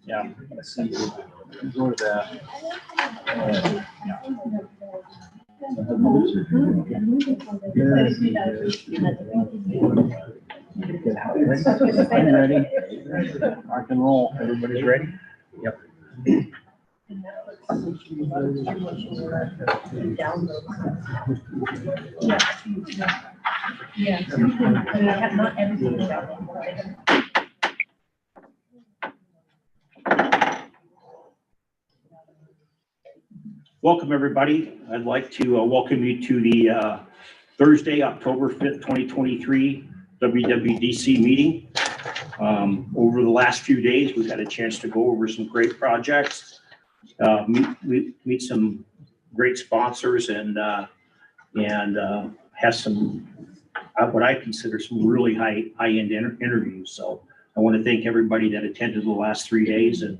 Yeah, let's see. Go to that. I'm ready. Rock and roll. Everybody's ready? Yep. Yeah. Not everything. Welcome, everybody. I'd like to welcome you to the Thursday, October 5th, 2023 WWDC meeting. Over the last few days, we've had a chance to go over some great projects, meet some great sponsors, and have some what I consider some really high-end interviews. So I want to thank everybody that attended the last 3 days, and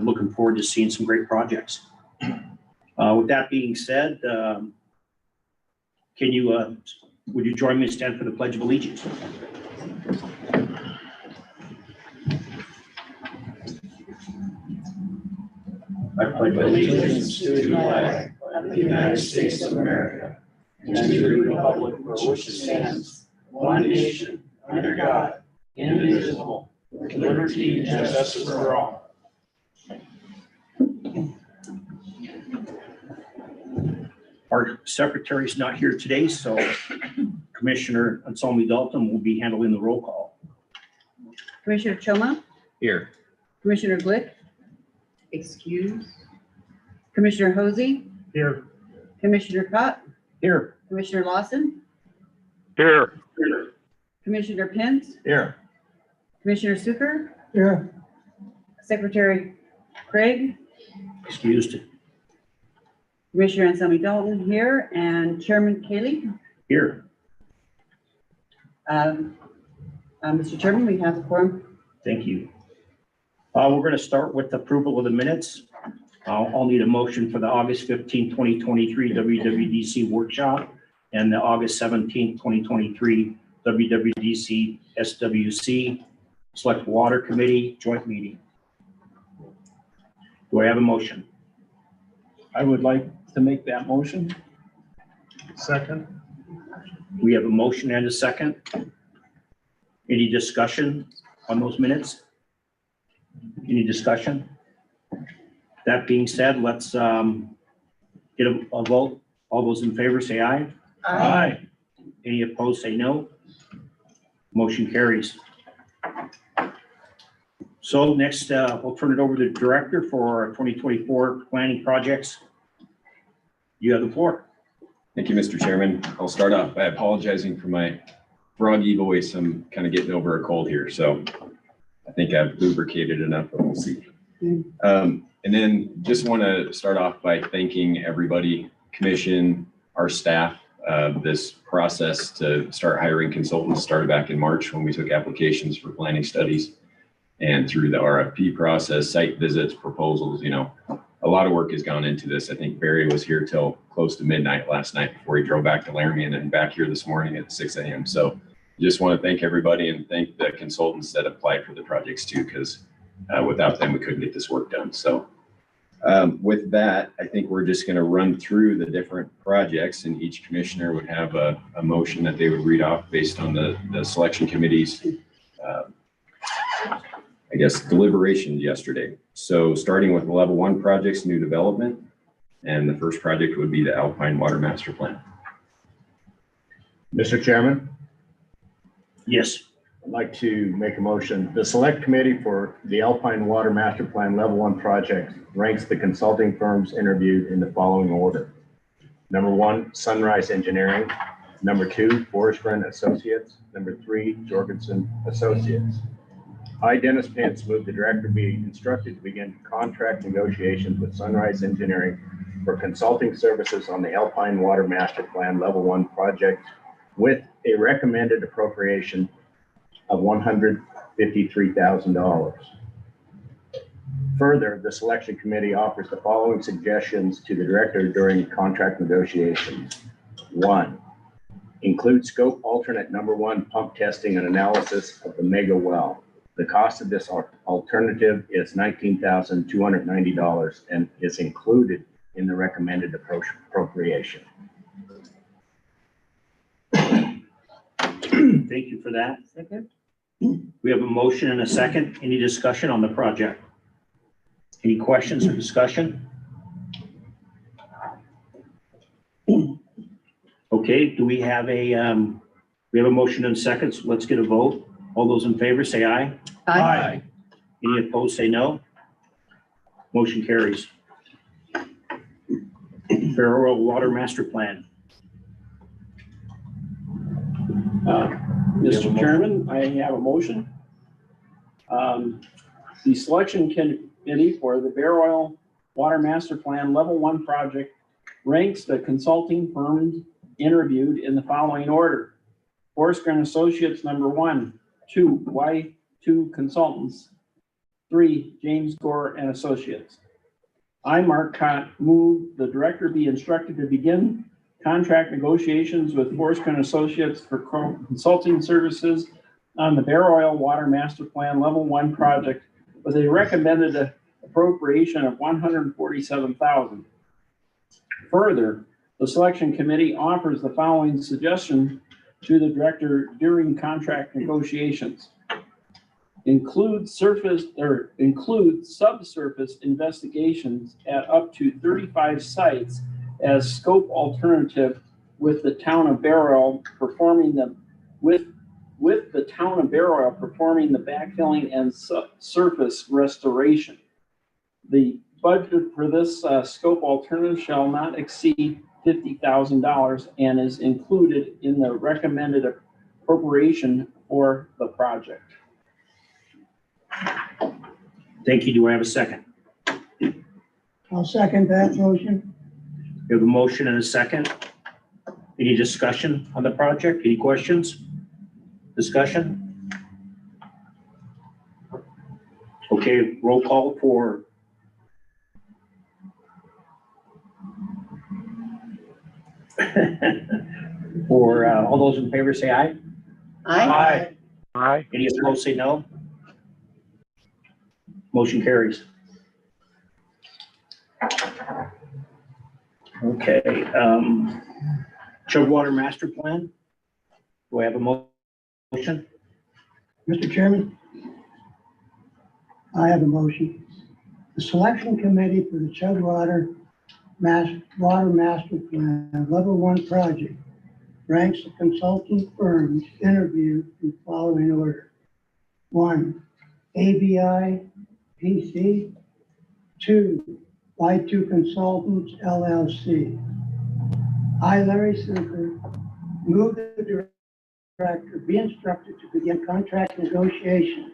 looking forward to seeing some great projects. With that being said, would you join me to stand for the Pledge of Allegiance? I pledge allegiance to the flag of the United States of America and to the republic for which it stands, one nation, under God, indivisible, with liberty and justice for all. Our secretary is not here today, so Commissioner Anselmi Dalton will be handling the roll call. Commissioner Choma? Here. Commissioner Glick? Excuse. Commissioner Hosey? Here. Commissioner Cott? Here. Commissioner Lawson? Here. Commissioner Pence? Here. Commissioner Suker? Here. Secretary Craig? Excused. Commissioner Anselmi Dalton here, and Chairman Kaylee? Here. Mr. Chairman, we have a quorum. Thank you. We're going to start with approval of the minutes. I'll need a motion for the August 15, 2023 WWDC workshop and the August 17, 2023 WWDC SWC Select Water Committee joint meeting. Do I have a motion? I would like to make that motion. Second. We have a motion and a second. Any discussion on those minutes? Any discussion? That being said, let's get a vote. All those in favor say aye. Aye. Any opposed say no. Motion carries. So next, we'll turn it over to the director for our 2024 planning projects. You have the floor. Thank you, Mr. Chairman. I'll start off by apologizing for my froggy voice. I'm kind of getting over a cold here, so I think I've lubricated enough, but we'll see. And then just want to start off by thanking everybody, commission, our staff. This process to start hiring consultants started back in March when we took applications for planning studies, and through the RFP process, site visits, proposals, a lot of work has gone into this. I think Barry was here till close to midnight last night before he drove back to Laramie, and then back here this morning at 6 a.m. So just want to thank everybody and thank the consultants that applied for the projects too, because without them, we couldn't get this work done. So with that, I think we're just going to run through the different projects, and each commissioner would have a motion that they would read off based on the selection committee's deliberations yesterday. So starting with level 1 projects, new development, and the first project would be the Alpine Water Master Plan. Mr. Chairman, Yes. I'd like to make a motion. The select committee for the Alpine Water Master Plan level 1 project ranks the consulting firms interviewed in the following order. Number 1, Sunrise Engineering. Number 2, Forest Friend Associates. Number 3, Jorgensen Associates. I, Dennis Pence, move the director be instructed to begin contract negotiations with Sunrise Engineering for consulting services on the Alpine Water Master Plan Level 1 project with a recommended appropriation of $153,000. Further, the selection committee offers the following suggestions to the director during contract negotiations. 1, include scope alternate number 1 pump testing and analysis of the mega well. The cost of this alternative is $19,290 and is included in the recommended appropriation. Thank you for that. Second. We have a motion and a second. Any discussion on the project? Any questions or discussion? Okay, do we have a motion and a second, so let's get a vote. All those in favor say aye. Aye. Any opposed say no. Motion carries. Fair Oil Water Master Plan. Mr. Chairman, I have a motion. The selection committee for the Bear Oil Water Master Plan Level 1 project ranks the consulting firms interviewed in the following order. Forsker and Associates, number 1. 2, Y2 Consultants. 3, James Gore and Associates. I, Mark Cott, move the director be instructed to begin contract negotiations with Forsker and Associates for consulting services on the Bear Oil Water Master Plan Level 1 project with a recommended appropriation of $147,000. Further, the selection committee offers the following suggestion to the director during contract negotiations. Include subsurface investigations at up to 35 sites as scope alternative with the town of Bear Oil performing the backfilling and surface restoration. The budget for this scope alternative shall not exceed $50,000 and is included in the recommended appropriation for the project. Thank you. Do I have a second? I'll second that motion. We have a motion and a second. Any discussion on the project? Any questions? Discussion? Okay, roll call for all those in favor say aye. Aye. Aye. Any opposed say no. Motion carries. Okay, Chugwater Master Plan. Do I have a motion? Mr. Chairman, I have a motion. The selection committee for the Chugwater Water Master Plan Level 1 project ranks the consulting firms interviewed in the following order. 1, ABI PC. 2, Y2 Consultants LLC. I, Larry Super, move the director be instructed to begin contract negotiations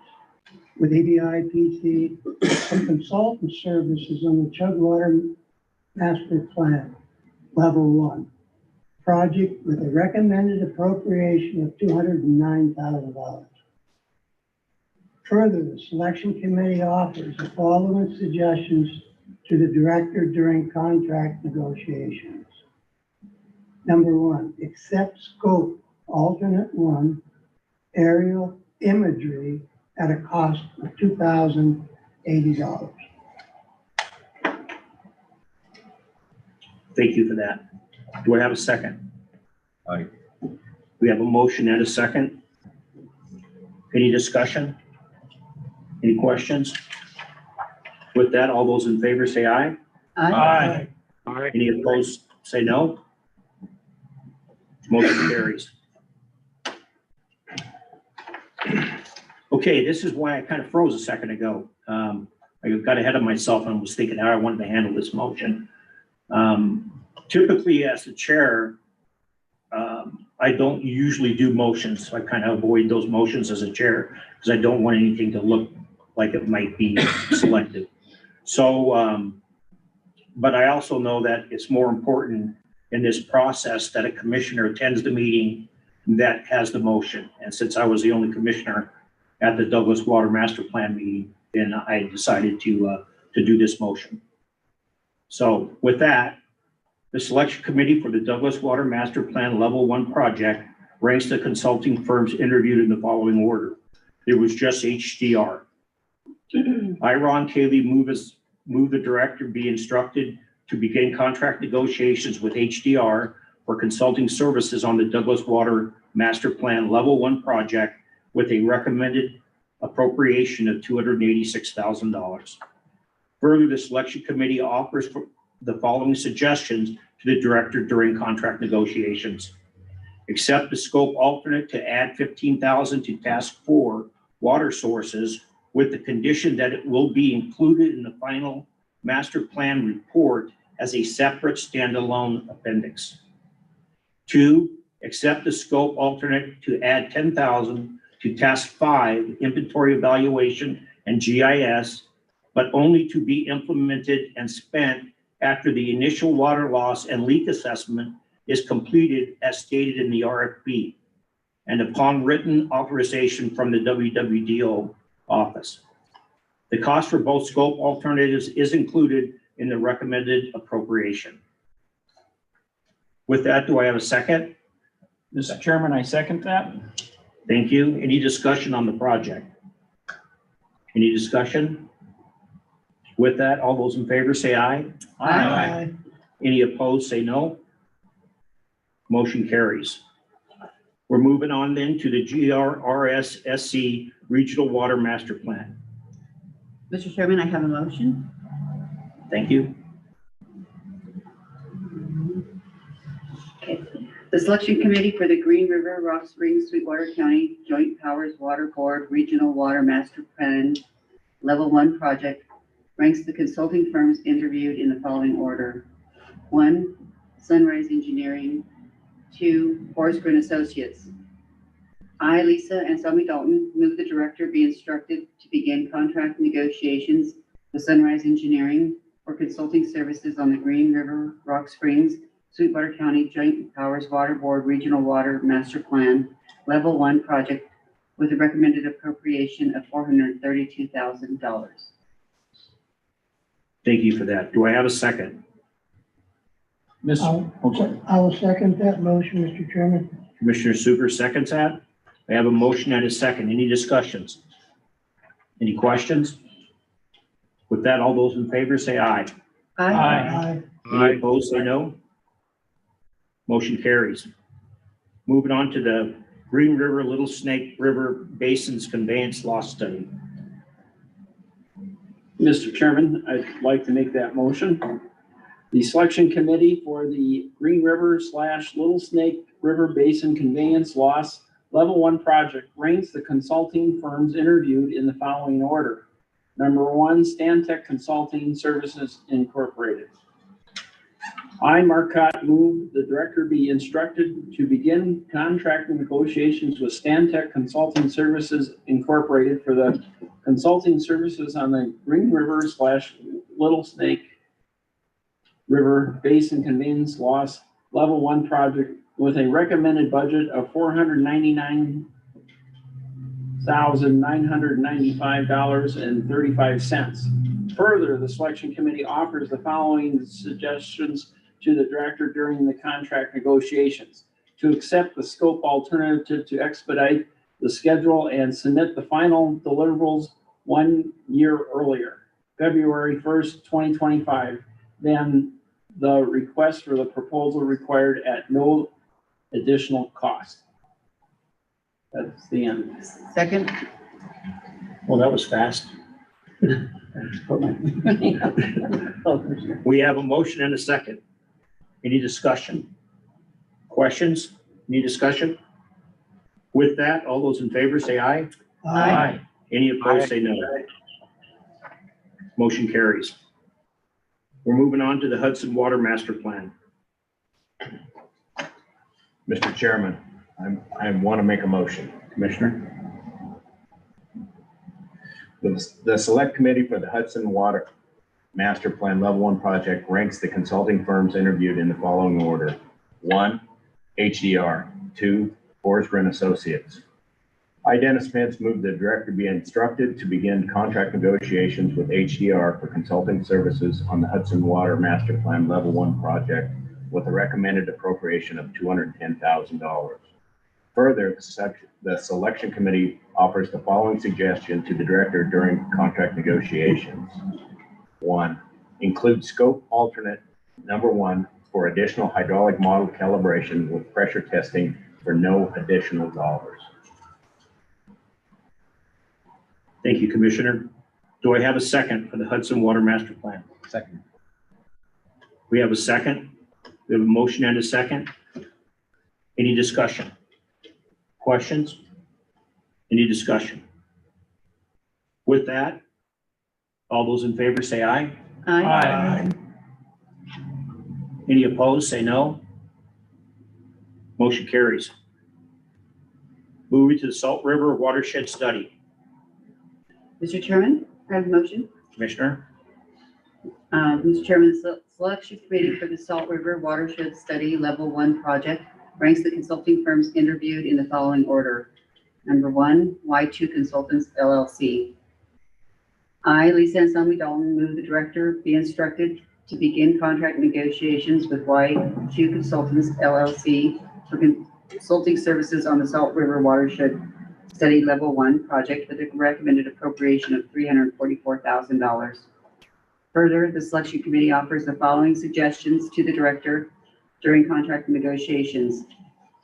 with ABI PC for consultant services on the Chugwater Master Plan Level 1 project with a recommended appropriation of $209,000. Further, the selection committee offers the following suggestions to the director during contract negotiations. Number 1, accept scope alternate 1 aerial imagery at a cost of $2,080. Thank you for that. Do I have a second? Aye. We have a motion and a second. Any discussion? Any questions? With that, all those in favor say aye. Aye. Any opposed say no. Motion carries. Okay, this is why I kind of froze a second ago. I got ahead of myself and was thinking how I wanted to handle this motion. Typically, as the chair, I don't usually do motions. So I kind of avoid those motions as a chair because I don't want anything to look like it might be selected. So, but I also know that it's more important in this process that a commissioner attends the meeting that has the motion. And since I was the only commissioner at the Douglas Water Master Plan meeting, then I decided to do this motion. So with that, the selection committee for the Douglas Water Master Plan Level 1 project ranks the consulting firms interviewed in the following order. It was just HDR. I, Ron Cayley, move the director be instructed to begin contract negotiations with HDR for consulting services on the Douglas Water Master Plan Level 1 project with a recommended appropriation of $286,000. Further, the selection committee offers the following suggestions to the director during contract negotiations. Accept the scope alternate to add $15,000 to task 4 water sources with the condition that it will be included in the final master plan report as a separate standalone appendix. 2, accept the scope alternate to add $10,000 to task 5 inventory evaluation and GIS, but only to be implemented and spent after the initial water loss and leak assessment is completed as stated in the RFP and upon written authorization from the WWDO office. The cost for both scope alternatives is included in the recommended appropriation. With that, do I have a second? Mr. Chairman, I second that. Thank you. Any discussion on the project? Any discussion? With that, all those in favor say aye. Aye. Any opposed, say no. Motion carries. We're moving on then to the GRRSSC Regional Water Master Plan. Mr. Chairman, I have a motion. Thank you. Okay. The selection committee for the Green River, Rock Springs, Sweetwater County Joint Powers Water Board Regional Water Master Plan Level 1 project ranks the consulting firms interviewed in the following order. 1, Sunrise Engineering. 2, Forrest Associates. I, Lisa Anselmi Dalton, move the director be instructed to begin contract negotiations with Sunrise Engineering for consulting services on the Green River, Rock Springs, Sweetwater County Joint Powers Water Board Regional Water Master Plan Level 1 project with a recommended appropriation of $432,000. Thank you for that. Do I have a second? I will second that motion, Mr. Chairman. Commissioner Suger seconds that. I have a motion and a second. Any discussions? Any questions? With that, all those in favor say aye. Aye. Any opposed, say no. Motion carries. Moving on to the Green River, Little Snake River Basins Conveyance Loss Study. Mr. Chairman, I'd like to make that motion. The selection committee for the Green River / Little Snake River Basin Conveyance Loss Level 1 project ranks the consulting firms interviewed in the following order. Number 1, Stantec Consulting Services Incorporated. I, Marcotte, move the director be instructed to begin contract negotiations with Stantec Consulting Services Incorporated for the consulting services on the Green River / Little Snake River Basin Conveyance Loss Level 1 project with a recommended budget of $499,995.35. Further, the selection committee offers the following suggestions to the director during the contract negotiations: to accept the scope alternative to expedite the schedule and submit the final deliverables 1 year earlier, February 1st, 2025, than the request for the proposal required at no additional cost. That's the end. Second. Well, that was fast. We have a motion and a second. Any discussion? Questions? Any discussion? With that, all those in favor say aye. Aye. Any opposed, say no. Motion carries. We're moving on to the Hudson Water Master Plan. Mr. Chairman, I want to make a motion. Commissioner? The select committee for the Hudson Water Master Plan Level 1 project ranks the consulting firms interviewed in the following order. 1, HDR. 2, Forrest Associates. I, Dennis Pence, move the director be instructed to begin contract negotiations with HDR for consulting services on the Hudson Water Master Plan Level 1 project with a recommended appropriation of $210,000. Further, the selection committee offers the following suggestion to the director during contract negotiations. 1, include scope alternate number 1 for additional hydraulic model calibration with pressure testing for no additional dollars. Thank you, Commissioner. Do I have a second for the Hudson Water Master Plan? Second. We have a second. We have a motion and a second. Any discussion? Questions? Any discussion? With that, all those in favor say aye. Aye. Any opposed, say no. Motion carries. Moving to the Salt River Watershed Study. Mr. Chairman, I have a motion. Commissioner, Mr. Chairman, the selection committee for the Salt River Watershed Study Level 1 project ranks the consulting firms interviewed in the following order. Number 1, Y2 Consultants LLC. I, Lisa Anselmi Dalton, move the director be instructed to begin contract negotiations with Y2 Consultants LLC for consulting services on the Salt River Watershed Study Level 1 project with a recommended appropriation of $344,000. Further, the selection committee offers the following suggestions to the director during contract negotiations.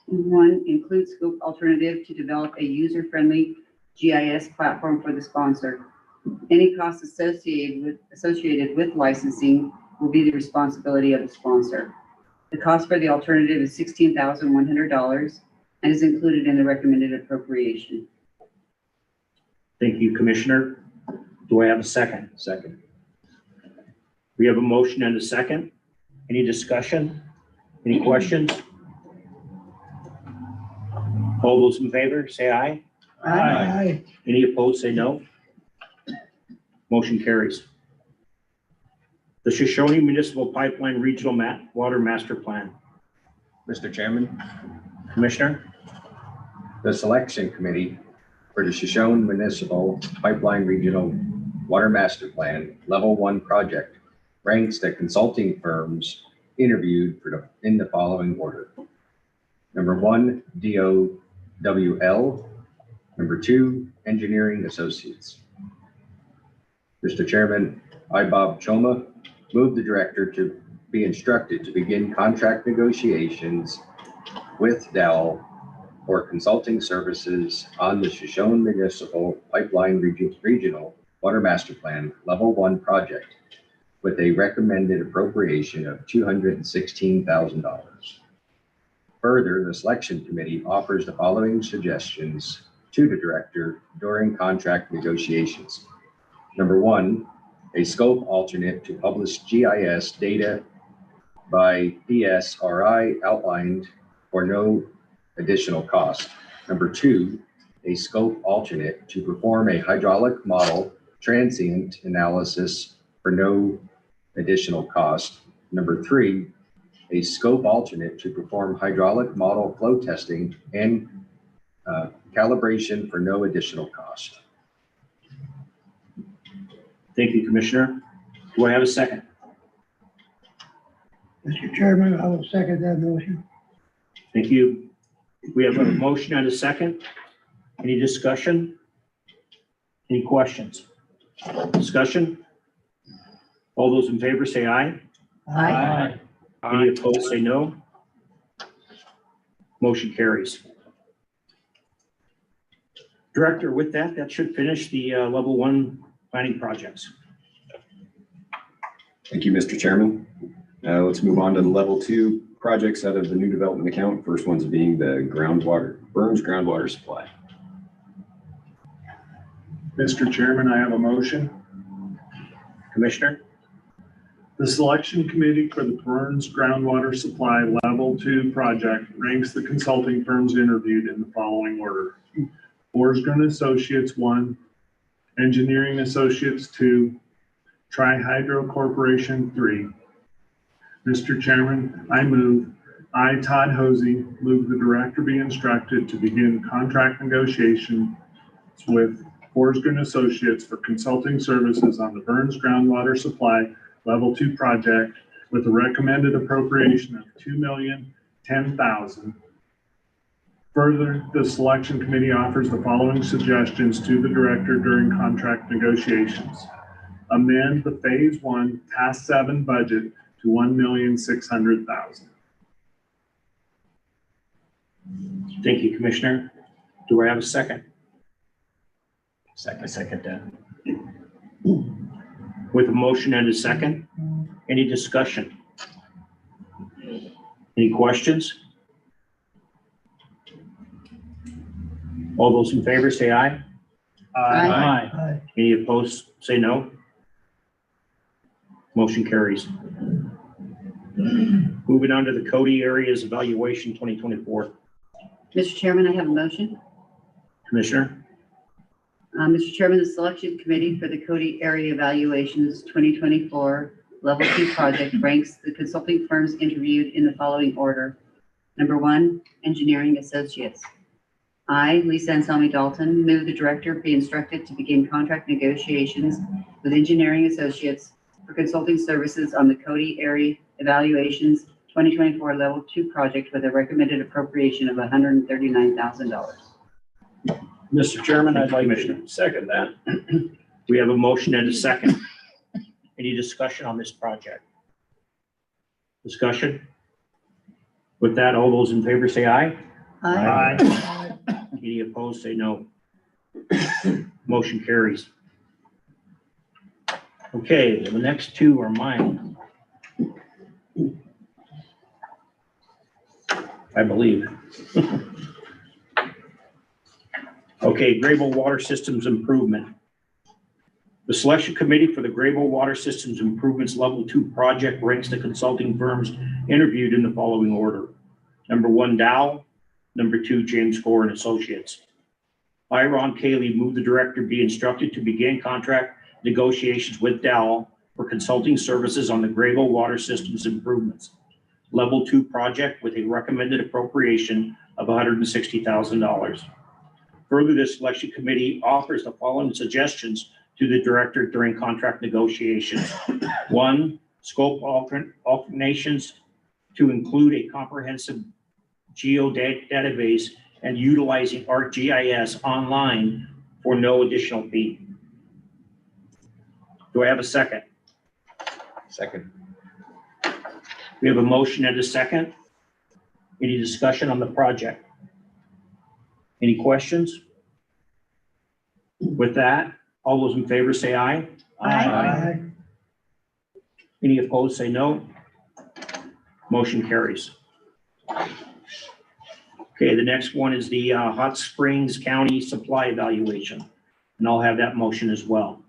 1, include scope alternative to develop a user-friendly GIS platform for the sponsor. Any costs associated with licensing will be the responsibility of the sponsor. The cost for the alternative is $16,100 and is included in the recommended appropriation. thank you, Commissioner. Do I have a second? Second. We have a motion and a second. Any discussion? Any questions? All those in favor, say aye. Aye. Any opposed, say no. Motion carries. The Shoshone Municipal Pipeline Regional Water Master Plan. Mr. Chairman, Commissioner, the selection committee for the Shoshone Municipal Pipeline Regional Water Master Plan Level 1 project ranks the consulting firms interviewed in the following order. Number 1, DOWL. Number 2, Engineering Associates. Mr. Chairman, I, Bob Choma, move the director to be instructed to begin contract negotiations with Dell for consulting services on the Shoshone Municipal Pipeline Regional Water Master Plan Level 1 project with a recommended appropriation of $216,000. Further, the selection committee offers the following suggestions to the director during contract negotiations. Number 1, a scope alternate to publish GIS data by DSRI outlined for no additional cost. Number 2, a scope alternate to perform a hydraulic model transient analysis for no additional cost. Number 3, a scope alternate to perform hydraulic model flow testing and calibration for no additional cost. thank you, Commissioner. Do I have a second? Mr. Chairman, I will second that motion. Thank you. We have a motion and a second. Any discussion? Any questions? Discussion? All those in favor say aye. Aye. Any opposed, say no. Motion carries. Director, with that, that should finish the level 1 planning projects. Thank you, Mr. Chairman. Let's move on to the level 2 projects out of the new development account. First one's being the Burns groundwater supply. Mr. Chairman, I have a motion. Commissioner, The selection committee for the Burns groundwater supply level 2 project ranks the consulting firms interviewed in the following order. Forsgren Associates 1, Engineering Associates 2, Tri-Hydro Corporation 3. Mr. Chairman, I, Todd Hosey, move the director be instructed to begin contract negotiations with Forsgren Associates for consulting services on the Burns groundwater supply Level 2 project with a recommended appropriation of $2,010,000 Further, the selection committee offers the following suggestions to the director during contract negotiations. Amend the Phase 1 Task 7 budget to $1,600,000. Thank you, Commissioner. Do I have a second? I second that. With a motion and a second, any discussion? Any questions? All those in favor say aye. Aye. Aye. Any opposed, say no. Motion carries. Moving on to the Cody Areas Evaluation 2024. Mr. Chairman, I have a motion. Commissioner, Mr. Chairman, the selection committee for the Cody Area Evaluations 2024 Level 2 project ranks the consulting firms interviewed in the following order. Number 1, Engineering Associates. I, Lisa Anselmi Dalton, move the director be instructed to begin contract negotiations with Engineering Associates for consulting services on the Cody Area Evaluations 2024 Level 2 project with a recommended appropriation of $139,000. Mr. Chairman, I'd like to second that. We have a motion and a second. Any discussion on this project? Discussion? With that, all those in favor say aye. Aye. Any opposed, say no. Motion carries. Okay, the next two are mine, I believe. Okay, Graybill Water Systems Improvement. The selection committee for the Graybill Water Systems Improvements Level 2 project ranks the consulting firms interviewed in the following order. Number 1, Dow. Number 2, James Gore and Associates. I, Ron Cayley, move the director be instructed to begin contract negotiations with Dow for consulting services on the Graybill Water Systems Improvements Level 2 project with a recommended appropriation of $160,000. Further, this selection committee offers the following suggestions to the director during contract negotiations. 1, scope alternations to include a comprehensive database and utilizing ArcGIS online for no additional fee. Do I have a second? Second. We have a motion and a second. Any discussion on the project? Any questions? With that, all those in favor say aye. Aye. Any opposed, say no. Motion carries. Okay, the next one is the Hot Springs County Supply Evaluation, and I'll have that motion as well.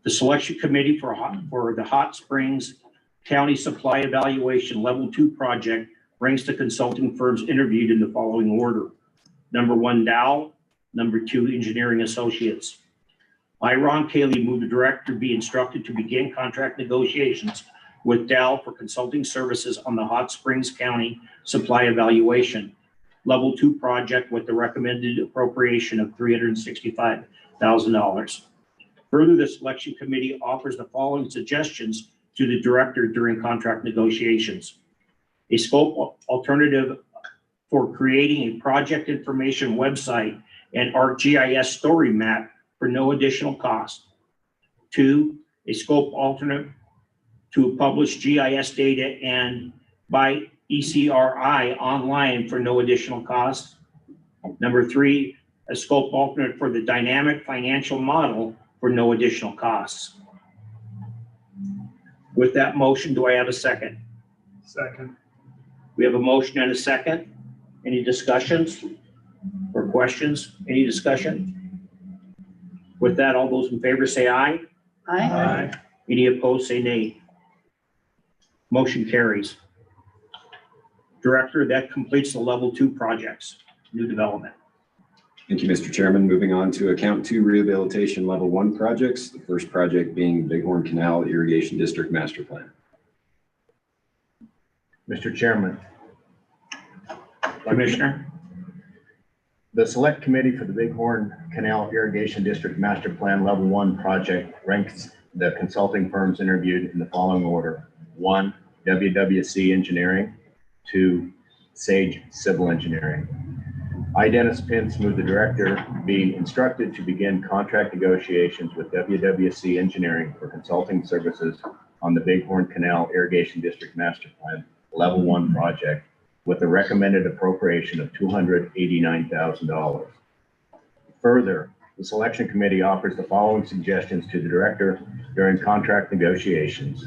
The selection committee for the Hot Springs County Supply Evaluation Level 2 project ranks the consulting firms interviewed in the following order. Number 1, Dow. Number 2, Engineering Associates. I, Ron Cayley, move the director be instructed to begin contract negotiations with Dow for consulting services on the Hot Springs County Supply Evaluation Level 2 project with the recommended appropriation of $365,000. Further, the selection committee offers the following suggestions to the director during contract negotiations. A scope alternative for creating a project information website and ArcGIS story map for no additional cost. 2, a scope alternate to publish GIS data and by ECRI online for no additional cost. Number 3, a scope alternate for the dynamic financial model for no additional costs. With that motion, do I have a second? Second. We have a motion and a second. Any discussions or questions? Any discussion? With that, all those in favor say aye. Aye. Any opposed, say nay. Motion carries. Director, that completes the Level 2 projects, new development. Thank you, Mr. Chairman. Moving on to Account 2 Rehabilitation Level 1 projects. The first project being Bighorn Canal Irrigation District Master Plan. Mr. Chairman, Commissioner? the select committee for the Bighorn Canal Irrigation District Master Plan Level 1 project ranks the consulting firms interviewed in the following order. 1, WWDC Engineering. 2, Sage Civil Engineering. I, Dennis Pence, move the director be instructed to begin contract negotiations with WWDC Engineering for consulting services on the Bighorn Canal Irrigation District Master Plan Level 1 project with a recommended appropriation of $289,000. Further, the selection committee offers the following suggestions to the director during contract negotiations.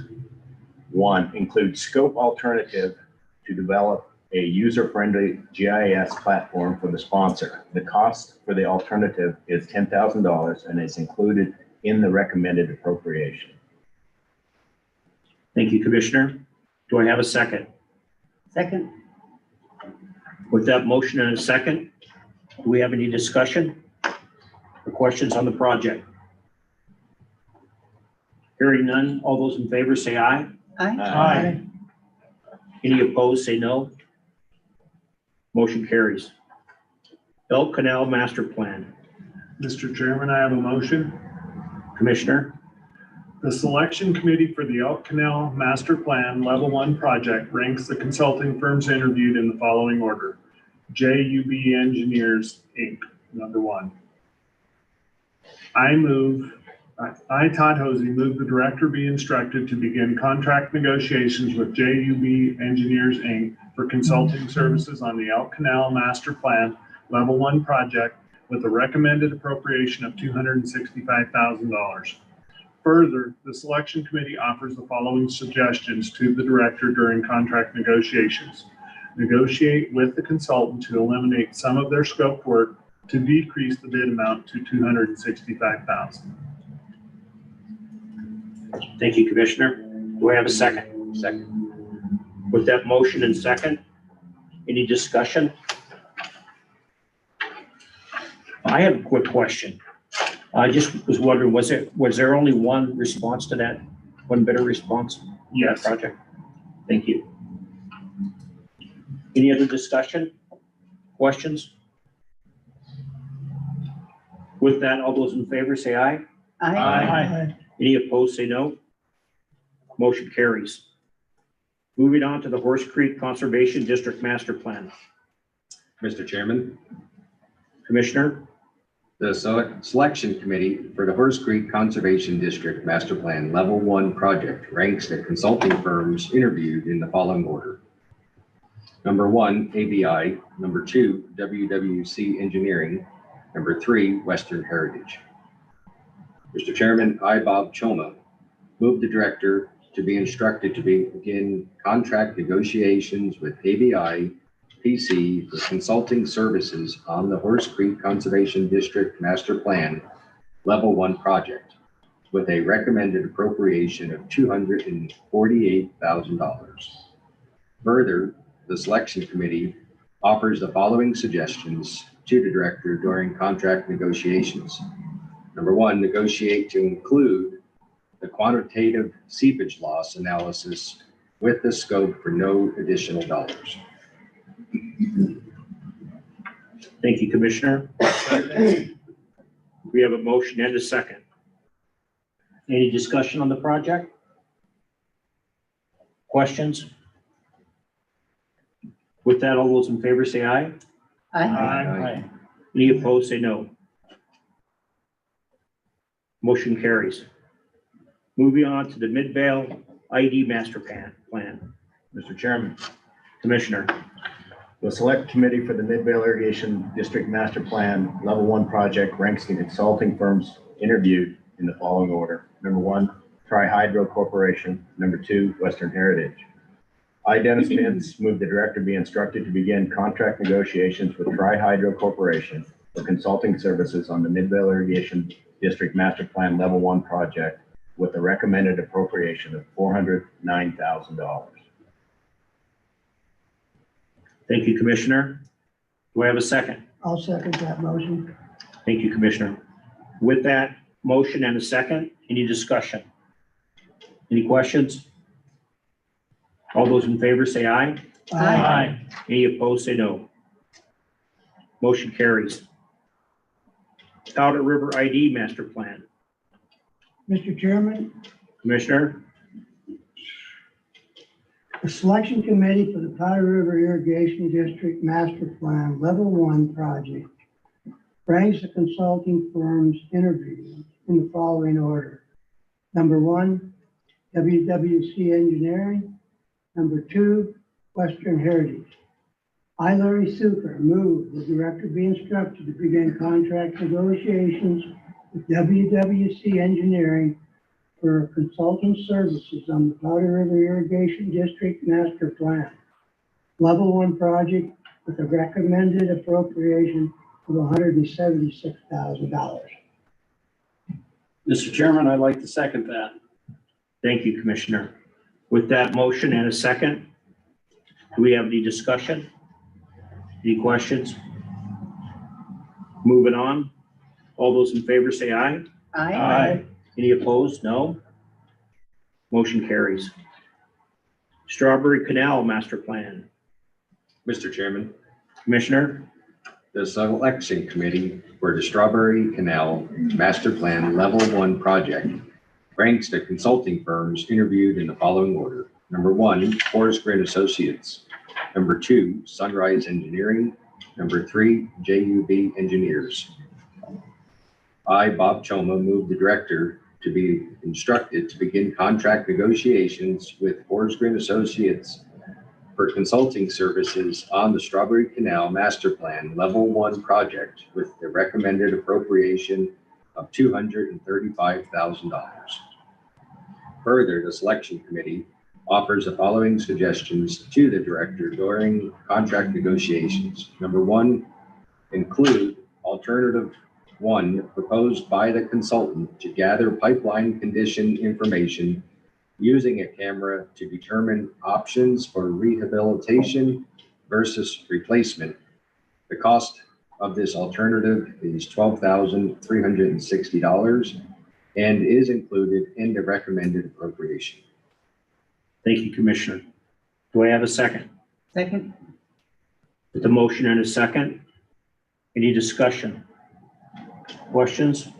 1, include scope alternative to develop a user-friendly GIS platform for the sponsor. The cost for the alternative is $10,000 and is included in the recommended appropriation. Thank you, Commissioner. Do I have a second? Second. With that motion and a second, do we have any discussion or questions on the project? Hearing none, all those in favor say aye. Aye. Any opposed, say no. Motion carries. Elk Canal Master Plan. Mr. Chairman, I have a motion. Commissioner, The selection committee for the Elk Canal Master Plan Level 1 project ranks the consulting firms interviewed in the following order. JUB Engineers, Inc., number 1. I, Todd Hosey, move the director be instructed to begin contract negotiations with JUB Engineers, Inc. for consulting services on the Elk Canal Master Plan Level 1 project with a recommended appropriation of $265,000. Further, the selection committee offers the following suggestions to the director during contract negotiations. Negotiate with the consultant to eliminate some of their scope work to decrease the bid amount to $265,000. thank you, Commissioner. Do I have a second? Second. With that motion and second, any discussion? I have a quick question. I just was wondering, was there only one response to that, one bidder response? Yes. Project? Thank you. Any other discussion? Questions? With that, all those in favor say aye. Aye. Any opposed, say no. Motion carries. Moving on to the Horse Creek Conservation District Master Plan. Mr. Chairman, Commissioner, the selection committee for the Horse Creek Conservation District Master Plan Level 1 project ranks the consulting firms interviewed in the following order. Number 1, ABI. Number 2, WWDC Engineering. Number 3, Western Heritage. Mr. Chairman, I, Bob Choma, move the director to be instructed to begin contract negotiations with ABI PC for consulting services on the Horse Creek Conservation District Master Plan Level 1 project with a recommended appropriation of $248,000. Further, the selection committee offers the following suggestions to the director during contract negotiations. Number 1, negotiate to include the quantitative seepage loss analysis with the scope for no additional dollars. thank you, Commissioner. We have a motion and a second. Any discussion on the project? Questions? With that, all those in favor say aye. Aye. Any opposed, say no. Motion carries. Moving on to the Midvale ID Master Plan. Mr. Chairman, Commissioner, the select committee for the Midvale Irrigation District Master Plan Level 1 project ranks the consulting firms interviewed in the following order. Number 1, Tri-Hydro Corporation. Number 2, Western Heritage. I, Dennis Pence, move the director be instructed to begin contract negotiations with Tri-Hydro Corporation for consulting services on the Midvale Irrigation District Master Plan Level 1 project with a recommended appropriation of $409,000. thank you, Commissioner. Do I have a second? I'll second that motion. Thank you, Commissioner. With that motion and a second, any discussion? Any questions? All those in favor say aye. Any opposed, say no. Motion carries. Powder River ID Master Plan. Mr. Chairman, Commissioner, The selection committee for the Powder River Irrigation District Master Plan Level 1 project ranks the consulting firms interviewed in the following order. Number 1, WWDC Engineering. Number 2, Western Heritage. I, Larry Suker, move the director be instructed to begin contract negotiations with WWDC Engineering for consulting services on the Powder River Irrigation District Master Plan, Level 1 project with a recommended appropriation of $176,000. Mr. Chairman, I'd like to second that. Thank you, Commissioner. With that motion and a second, do we have any discussion? Any questions? Moving on. All those in favor say aye. Aye. Any opposed? No. Motion carries. Strawberry Canal Master Plan. Mr. Chairman, Commissioner? the selection committee for the Strawberry Canal Master Plan Level 1 project ranks the consulting firms interviewed in the following order. Number 1, Forest Grid Associates. Number 2, Sunrise Engineering. Number 3, JUB Engineers. I, Bob Choma, move the director to be instructed to begin contract negotiations with Forest Grid Associates for consulting services on the Strawberry Canal Master Plan Level 1 project with the recommended appropriation of $235,000. Further, the selection committee offers the following suggestions to the director during contract negotiations. Number 1, include alternative 1 proposed by the consultant to gather pipeline condition information using a camera to determine options for rehabilitation versus replacement. The cost of this alternative is $12,360 and is included in the recommended appropriation. Thank you, Commissioner. Do I have a second? Second. With the motion and a second, any discussion? Questions?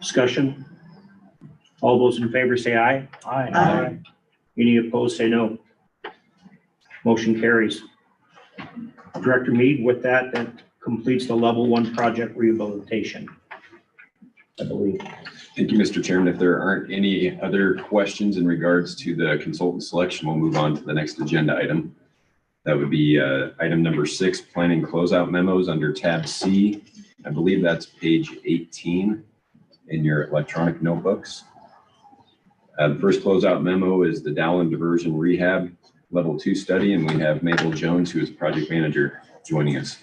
Discussion? All those in favor say aye. Aye. Any opposed say no. Motion carries. Director Mead, with that, that completes the Level 1 project rehabilitation, I believe. Thank you, Mr. Chairman. If there aren't any other questions in regards to the consultant selection, we'll move on to the next agenda item. That would be item number 6, planning closeout memos under tab C. I believe that's page 18 in your electronic notebooks. The first closeout memo is the Dowland Diversion Rehab Level 2 study, and we have Mabel Jones, who is project manager, joining us.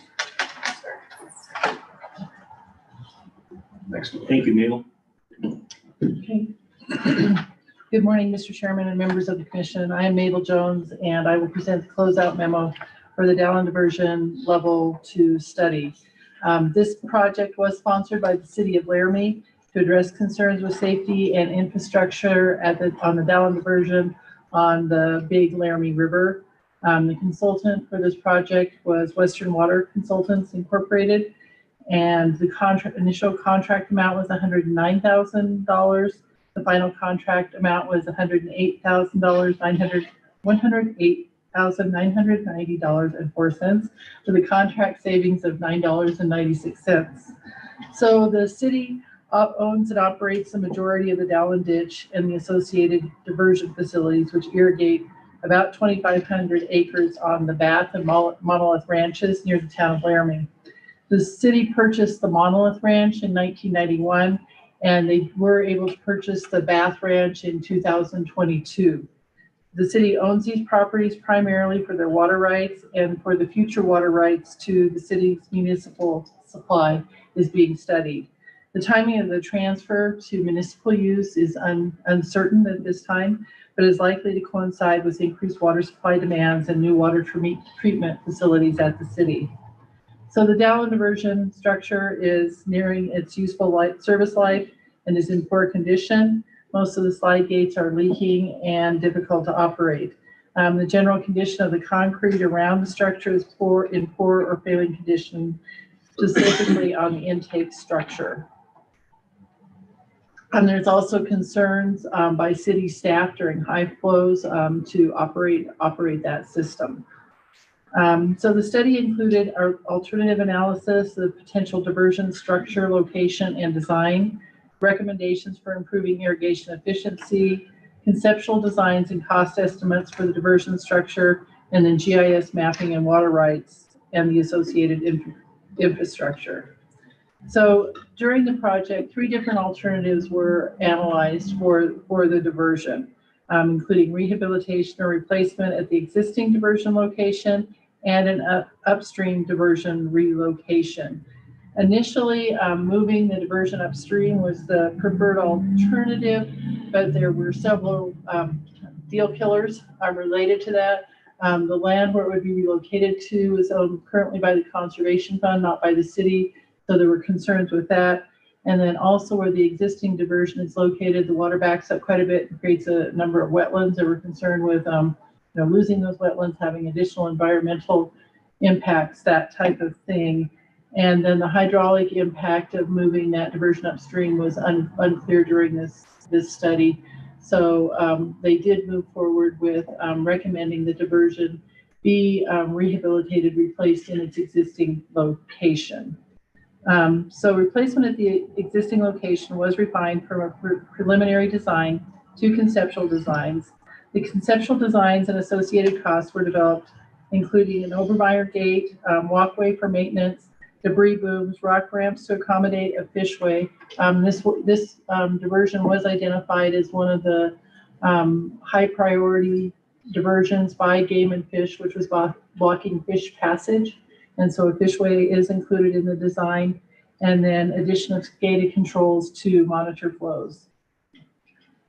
Next one. Thank you, Mabel. Okay. Good morning, Mr. Chairman and members of the commission. I am Mabel Jones, and I will present the closeout memo for the Dowland Diversion Level 2 study. This project was sponsored by the city of Laramie to address concerns with safety and infrastructure on the Dowland Diversion on the Big Laramie River. The consultant for this project was Western Water Consultants Incorporated, and the initial contract amount was $109,000. The final contract amount was $108,990.04, with a contract savings of $9.96. So the city owns and operates the majority of the Dowland Ditch and the associated diversion facilities, which irrigate about 2,500 acres on the Bath and Monolith ranches near the town of Laramie. The city purchased the Monolith Ranch in 1991, and they were able to purchase the Bath Ranch in 2022. The city owns these properties primarily for their water rights, and for the future water rights to the city's municipal supply is being studied. The timing of the transfer to municipal use is uncertain at this time, but is likely to coincide with increased water supply demands and new water treatment facilities at the city. So the Dowland diversion structure is nearing its useful service life and is in poor condition. Most of the slide gates are leaking and difficult to operate. The general condition of the concrete around the structure is poor or failing condition, specifically on the intake structure. And there's also concerns by city staff during high flows to operate that system. So the study included our alternative analysis of potential diversion structure, location, and design, recommendations for improving irrigation efficiency, conceptual designs and cost estimates for the diversion structure, and then GIS mapping and water rights and the associated infrastructure. So during the project, 3 different alternatives were analyzed for the diversion, including rehabilitation or replacement at the existing diversion location and an upstream diversion relocation. Initially, moving the diversion upstream was the preferred alternative, but there were several deal killers related to that. The land where it would be relocated to is owned currently by the Conservation Fund, not by the city. So there were concerns with that. And then also where the existing diversion is located, the water backs up quite a bit and creates a number of wetlands. They were concerned with losing those wetlands, having additional environmental impacts, that type of thing. And then the hydraulic impact of moving that diversion upstream was unclear during this study. So they did move forward with recommending the diversion be rehabilitated, replaced in its existing location. So replacement at the existing location was refined from a preliminary design to conceptual designs. The conceptual designs and associated costs were developed, including an overmire gate, walkway for maintenance, debris booms, rock ramps to accommodate a fishway. This diversion was identified as one of the high priority diversions by Game and Fish, which was blocking fish passage. And so a fishway is included in the design, and then addition of gated controls to monitor flows.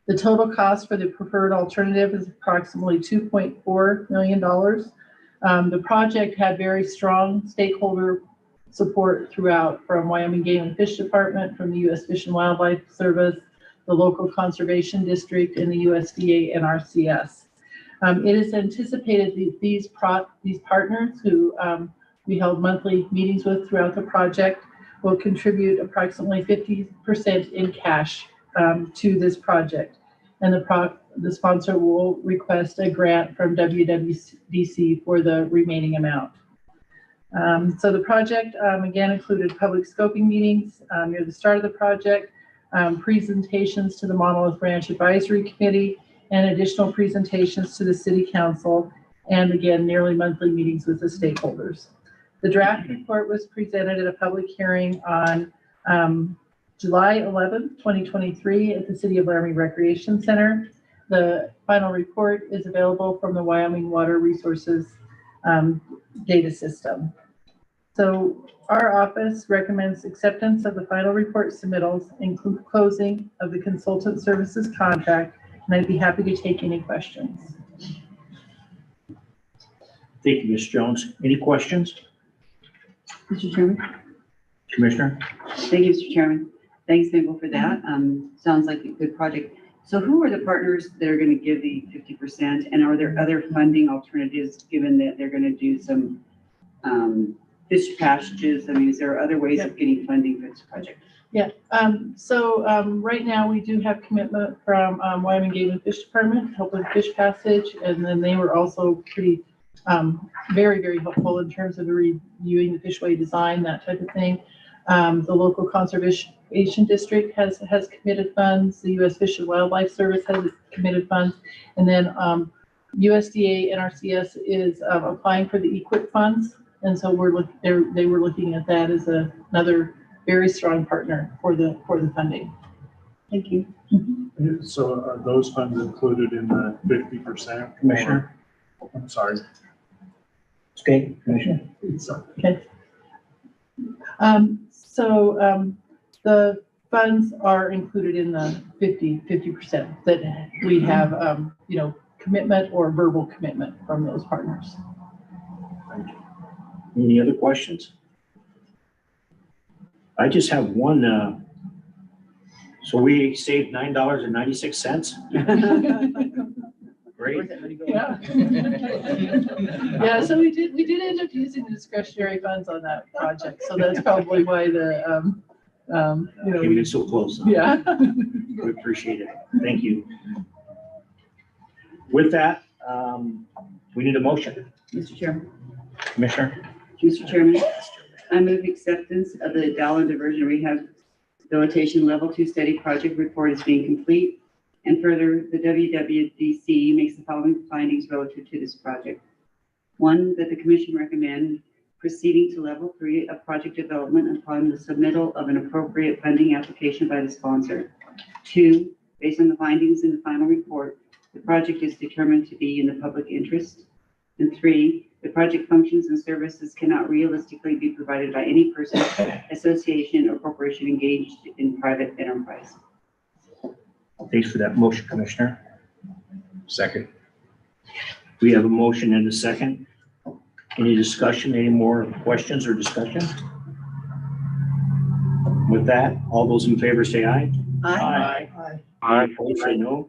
The total cost for the preferred alternative is approximately $2.4 million. The project had very strong stakeholder support throughout, from Wyoming Game and Fish Department, from the U.S. Fish and Wildlife Service, the local conservation district, and the USDA NRCS. It is anticipated that these partners who we held monthly meetings with throughout the project will contribute approximately 50% in cash to this project. And the sponsor will request a grant from WWDC for the remaining amount. So the project, again, included public scoping meetings near the start of the project, presentations to the Monolith Ranch Advisory Committee, and additional presentations to the City Council, and again, nearly monthly meetings with the stakeholders. The draft report was presented at a public hearing on July 11th, 2023 at the City of Laramie Recreation Center. The final report is available from the Wyoming Water Resources data system. So our office recommends acceptance of the final report submittals, include closing of the consultant services contract, and I'd be happy to take any questions. Thank you, Ms. Jones. Any questions? Mr. Chairman? Commissioner? Thank you, Mr. Chairman. Thanks, Mabel, for that. Sounds like a good project. So who are the partners that are going to give the 50%? And are there other funding alternatives, given that they're going to do some fish passages? I mean, is there other ways of getting funding for this project? Yeah, right now we do have commitment from Wyoming Game and Fish Department to help with fish passage. And then they were also pretty, very, very helpful in terms of reviewing the fishway design, that type of thing. The local conservation district has committed funds. The U.S. Fish and Wildlife Service has committed funds. And then USDA NRCS is applying for the EQIP funds. And so they were looking at that as another very strong partner for the funding. Thank you. So are those funds included in the 50%? Commissioner? I'm sorry. Okay, Commissioner? Okay. The funds are included in the 50% that we have, commitment or verbal commitment from those partners. Thank you. Any other questions? I just have one. So we saved $9.96. Great. Yeah. Yeah. So we did end up using the discretionary funds on that project. So that's probably why the Came in so close. Yeah. We appreciate it. Thank you. With that, we need a motion. Mr. Chairman. Commissioner? Mr. Chairman, I move acceptance of the Dallin Diversion Rehabilitation Level 2 Study Project report as being complete. And further, the WWDC makes the following findings relative to this project. 1, that the commission recommend proceeding to level 3 of project development upon the submittal of an appropriate funding application by the sponsor. 2, based on the findings in the final report, the project is determined to be in the public interest. And 3, the project functions and services cannot realistically be provided by any person, association, or corporation engaged in private enterprise. Thanks for that motion, Commissioner. Second. We have a motion and a second. Any discussion, any more questions or discussion? With that, all those in favor say aye. Aye. Aye. Opposed, say no.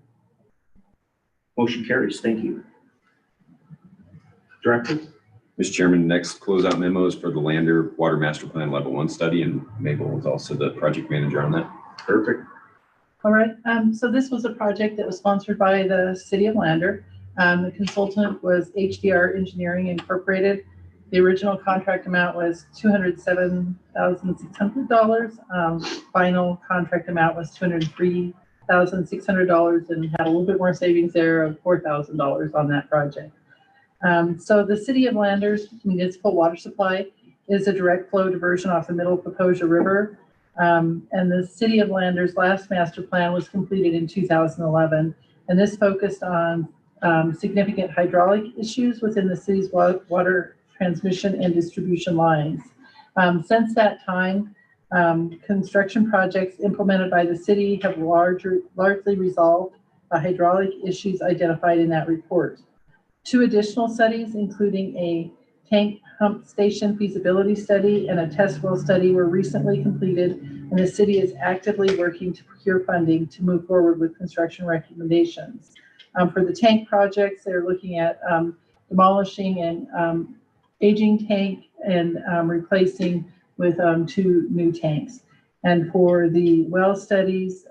Motion carries. Thank you. Director? Mr. Chairman, next closeout memos for the Lander Water Master Plan Level 1 study, and Mabel was also the project manager on that. Perfect. All right, so this was a project that was sponsored by the City of Lander. The consultant was HDR Engineering Incorporated. The original contract amount was $207,600. Final contract amount was $203,600 and had a little bit more savings there of $4,000 on that project. So the City of Lander's municipal water supply is a direct flow diversion off the Middle Paposia River. And the City of Lander's last master plan was completed in 2011. And this focused on significant hydraulic issues within the city's water transmission and distribution lines. Since that time, construction projects implemented by the city have largely resolved the hydraulic issues identified in that report. 2 additional studies, including a tank pump station feasibility study and a test well study, were recently completed, and the city is actively working to procure funding to move forward with construction recommendations. For the tank projects, they're looking at demolishing an aging tank and replacing with 2 new tanks. And for the well studies,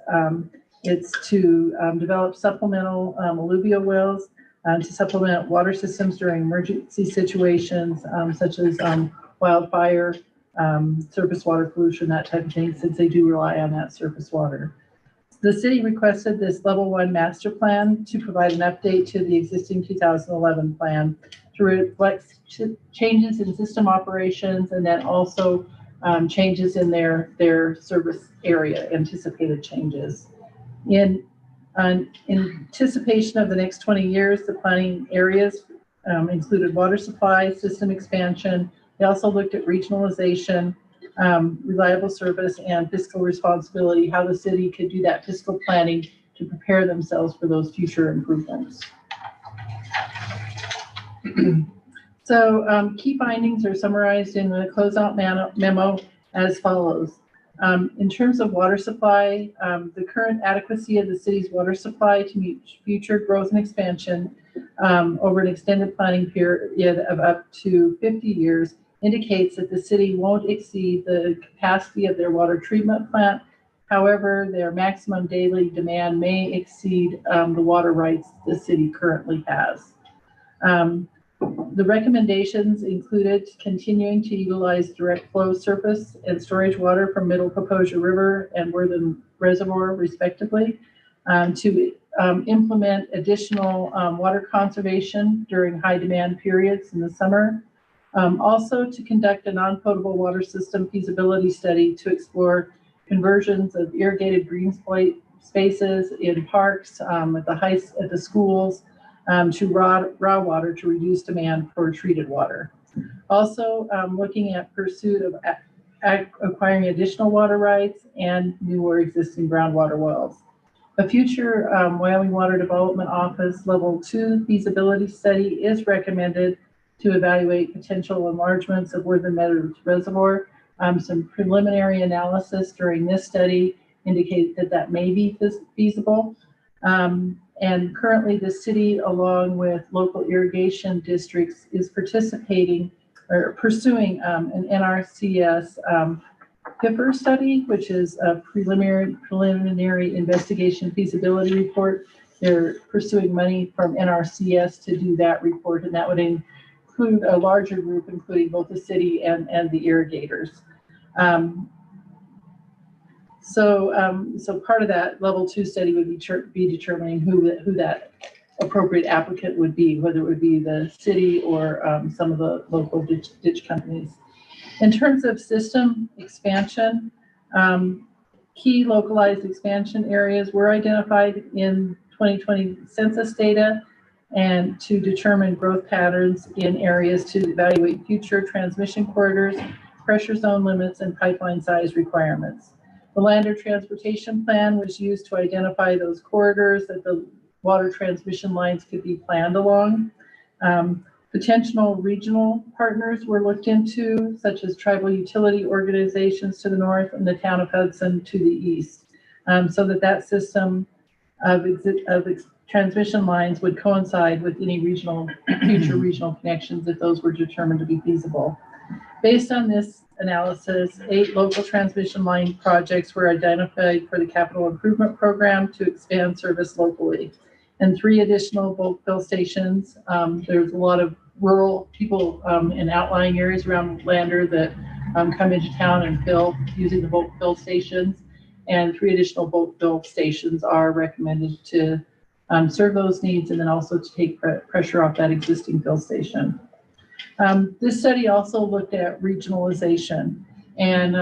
it's to develop supplemental alluvial wells to supplement water systems during emergency situations, such as wildfire, surface water pollution, that type of thing, since they do rely on that surface water. The city requested this level 1 master plan to provide an update to the existing 2011 plan to reflect changes in system operations, and then also changes in their service area, anticipated changes. In anticipation of the next 20 years, the planning areas included water supply, system expansion. They also looked at regionalization, reliable service, and fiscal responsibility, how the city could do that fiscal planning to prepare themselves for those future improvements. So key findings are summarized in the closeout memo as follows. In terms of water supply, the current adequacy of the city's water supply to meet future growth and expansion over an extended planning period of up to 50 years indicates that the city won't exceed the capacity of their water treatment plant. However, their maximum daily demand may exceed the water rights the city currently has. The recommendations included continuing to utilize direct flow surface and storage water from Middle Paposia River and Worthen Reservoir, respectively, to implement additional water conservation during high demand periods in the summer. Also to conduct a non-potable water system feasibility study to explore conversions of irrigated green spaces in parks, at the schools, to raw water to reduce demand for treated water. Also looking at pursuit of acquiring additional water rights and new or existing groundwater wells. A future Wyoming Water Development Office Level 2 feasibility study is recommended to evaluate potential enlargements of Worthen Meadows Reservoir. Some preliminary analysis during this study indicate that may be feasible. And currently the city, along with local irrigation districts, is participating or pursuing an NRCS PIFR study, which is a preliminary investigation feasibility report. They're pursuing money from NRCS to do that report, and that would include a larger group, including both the city and the irrigators. So part of that level 2 study would be determining who that appropriate applicant would be, whether it would be the city or some of the local ditch companies. In terms of system expansion, key localized expansion areas were identified in 2020 census data and to determine growth patterns in areas to evaluate future transmission corridors, pressure zone limits, and pipeline size requirements. The Lander Transportation Plan was used to identify those corridors that the water transmission lines could be planned along. Potential regional partners were looked into, such as tribal utility organizations to the north and the town of Hudson to the east, so that system of transmission lines would coincide with any future regional connections if those were determined to be feasible. Based on this analysis, 8 local transmission line projects were identified for the capital improvement program to expand service locally, and 3 additional bulk fill stations. There's a lot of rural people in outlying areas around Lander that come into town and fill using the bulk fill stations, and 3 additional bulk fill stations are recommended to serve those needs, and then also to take pressure off that existing fill station. This study also looked at regionalization, and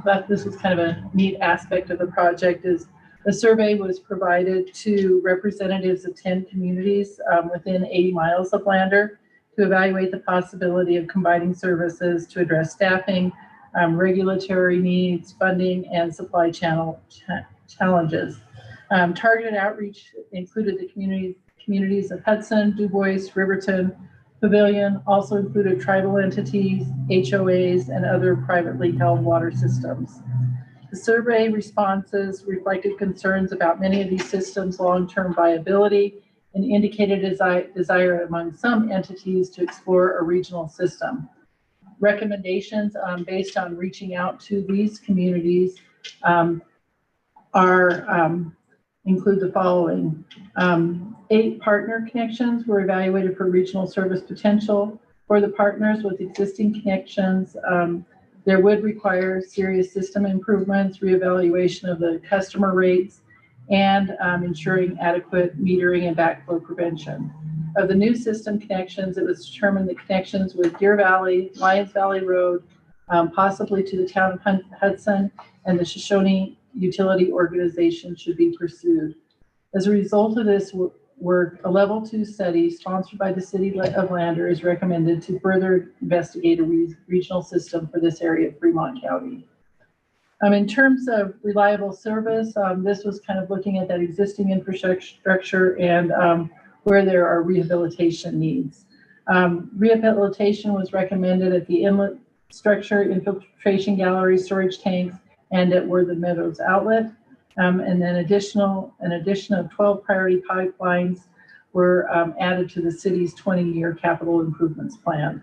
thought this was kind of a neat aspect of the project. Is a survey was provided to representatives of 10 communities within 80 miles of Lander to evaluate the possibility of combining services to address staffing, regulatory needs, funding, and supply challenges. Targeted outreach included the communities of Hudson, Du Bois, Riverton, Pavilion, also included tribal entities, HOAs, and other privately held water systems. The survey responses reflected concerns about many of these systems' long-term viability and indicated a desire among some entities to explore a regional system. Recommendations based on reaching out to these communities include the following. 8 partner connections were evaluated for regional service potential. For the partners with existing connections, there would require serious system improvements, reevaluation of the customer rates, and ensuring adequate metering and backflow prevention. Of the new system connections, it was determined that connections with Deer Valley, Lions Valley Road, possibly to the town of Hudson, and the Shoshone Utility Organization should be pursued. As a result of this work, a level 2 study sponsored by the city of Lander is recommended to further investigate a regional system for this area of Fremont County. In terms of reliable service, this was kind of looking at that existing infrastructure and where there are rehabilitation needs. Rehabilitation was recommended at the inlet structure, infiltration gallery, storage tanks, and at Worthen Meadows outlet. And then an addition of 12 priority pipelines were added to the city's 20-year capital improvements plan.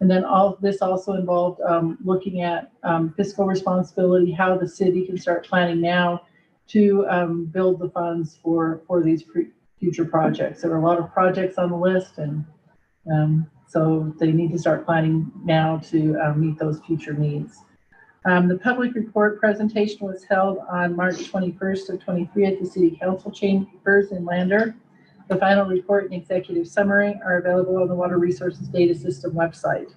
And then all this also involved looking at fiscal responsibility, how the city can start planning now to build the funds for these future projects. There are a lot of projects on the list, and so they need to start planning now to meet those future needs. The public report presentation was held on March 21st of 23 at the City Council chambers in Lander. The final report and executive summary are available on the Water Resources Data System website.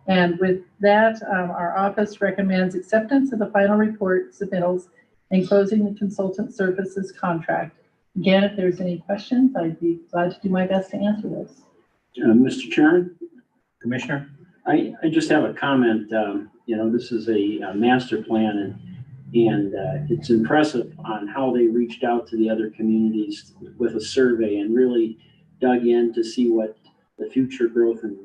And with that, our office recommends acceptance of the final report submittals and closing the consultant services contract. Again, if there's any questions, I'd be glad to do my best to answer those. Mr. Chairman, Commissioner? I just have a comment. This is a master plan, and it's impressive on how they reached out to the other communities with a survey and really dug in to see what the future growth and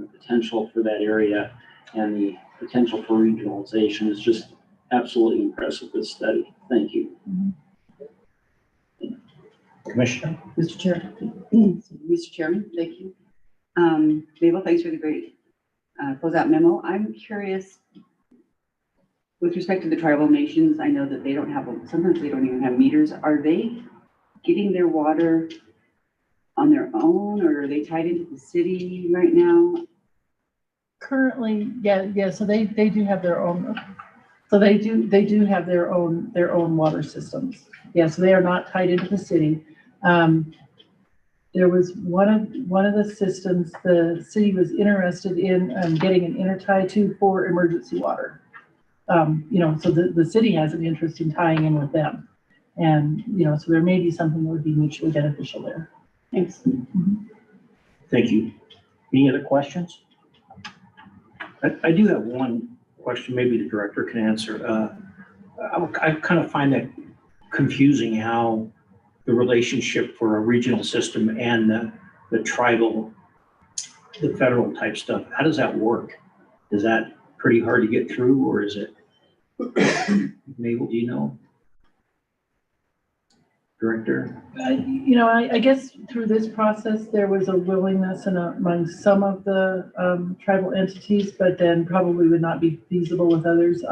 the potential for that area and the potential for regionalization is. Just absolutely impressive, this study. Thank you. Commissioner? Mr. Chairman, thank you. Mabel, thanks for the great closeout memo. I'm curious, With respect to the tribal nations, I know that they don't have, sometimes they don't even have meters. Are they getting their water on their own, or are they tied into the city right now? Currently, yeah, so they do have their own, so they do have their own water systems. Yeah, so they are not tied into the city. There was one of the systems the city was interested in getting an intertie to for emergency water. So the city has an interest in tying in with them. And, so there may be something that would be mutually beneficial there. Thanks. Thank you. Any other questions? I do have one question, maybe the director can answer. I kind of find that confusing how the relationship for a regional system and the tribal, the federal type stuff, how does that work? Is that pretty hard to get through, or is it? Mabel, do you know? Director? I guess through this process, there was a willingness among some of the tribal entities, but then probably would not be feasible with others.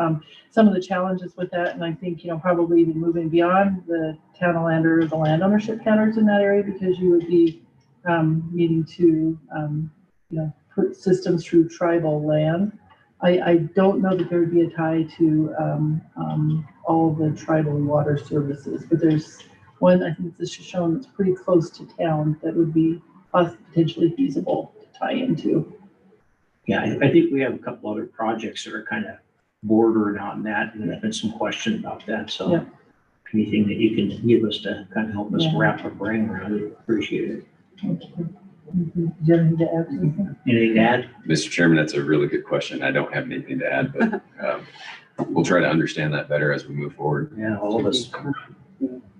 Some of the challenges with that, and I think, probably even moving beyond the town of land or the land ownership counters in that area, because you would be needing to, put systems through tribal land. I don't know that there would be a tie to all the tribal water services, but there's one, I think this is shown, that's pretty close to town that would be potentially feasible to tie into. Yeah, I think we have a couple other projects that are kind of bordering on that, and there's been some question about that, so Yeah. anything that you can give us to kind of help us Yeah. wrap our brain around it, appreciate it. Do you have anything to add? Anything to add? Mr. Chairman, that's a really good question. I don't have anything to add, but we'll try to understand that better as we move forward. Yeah, all of us.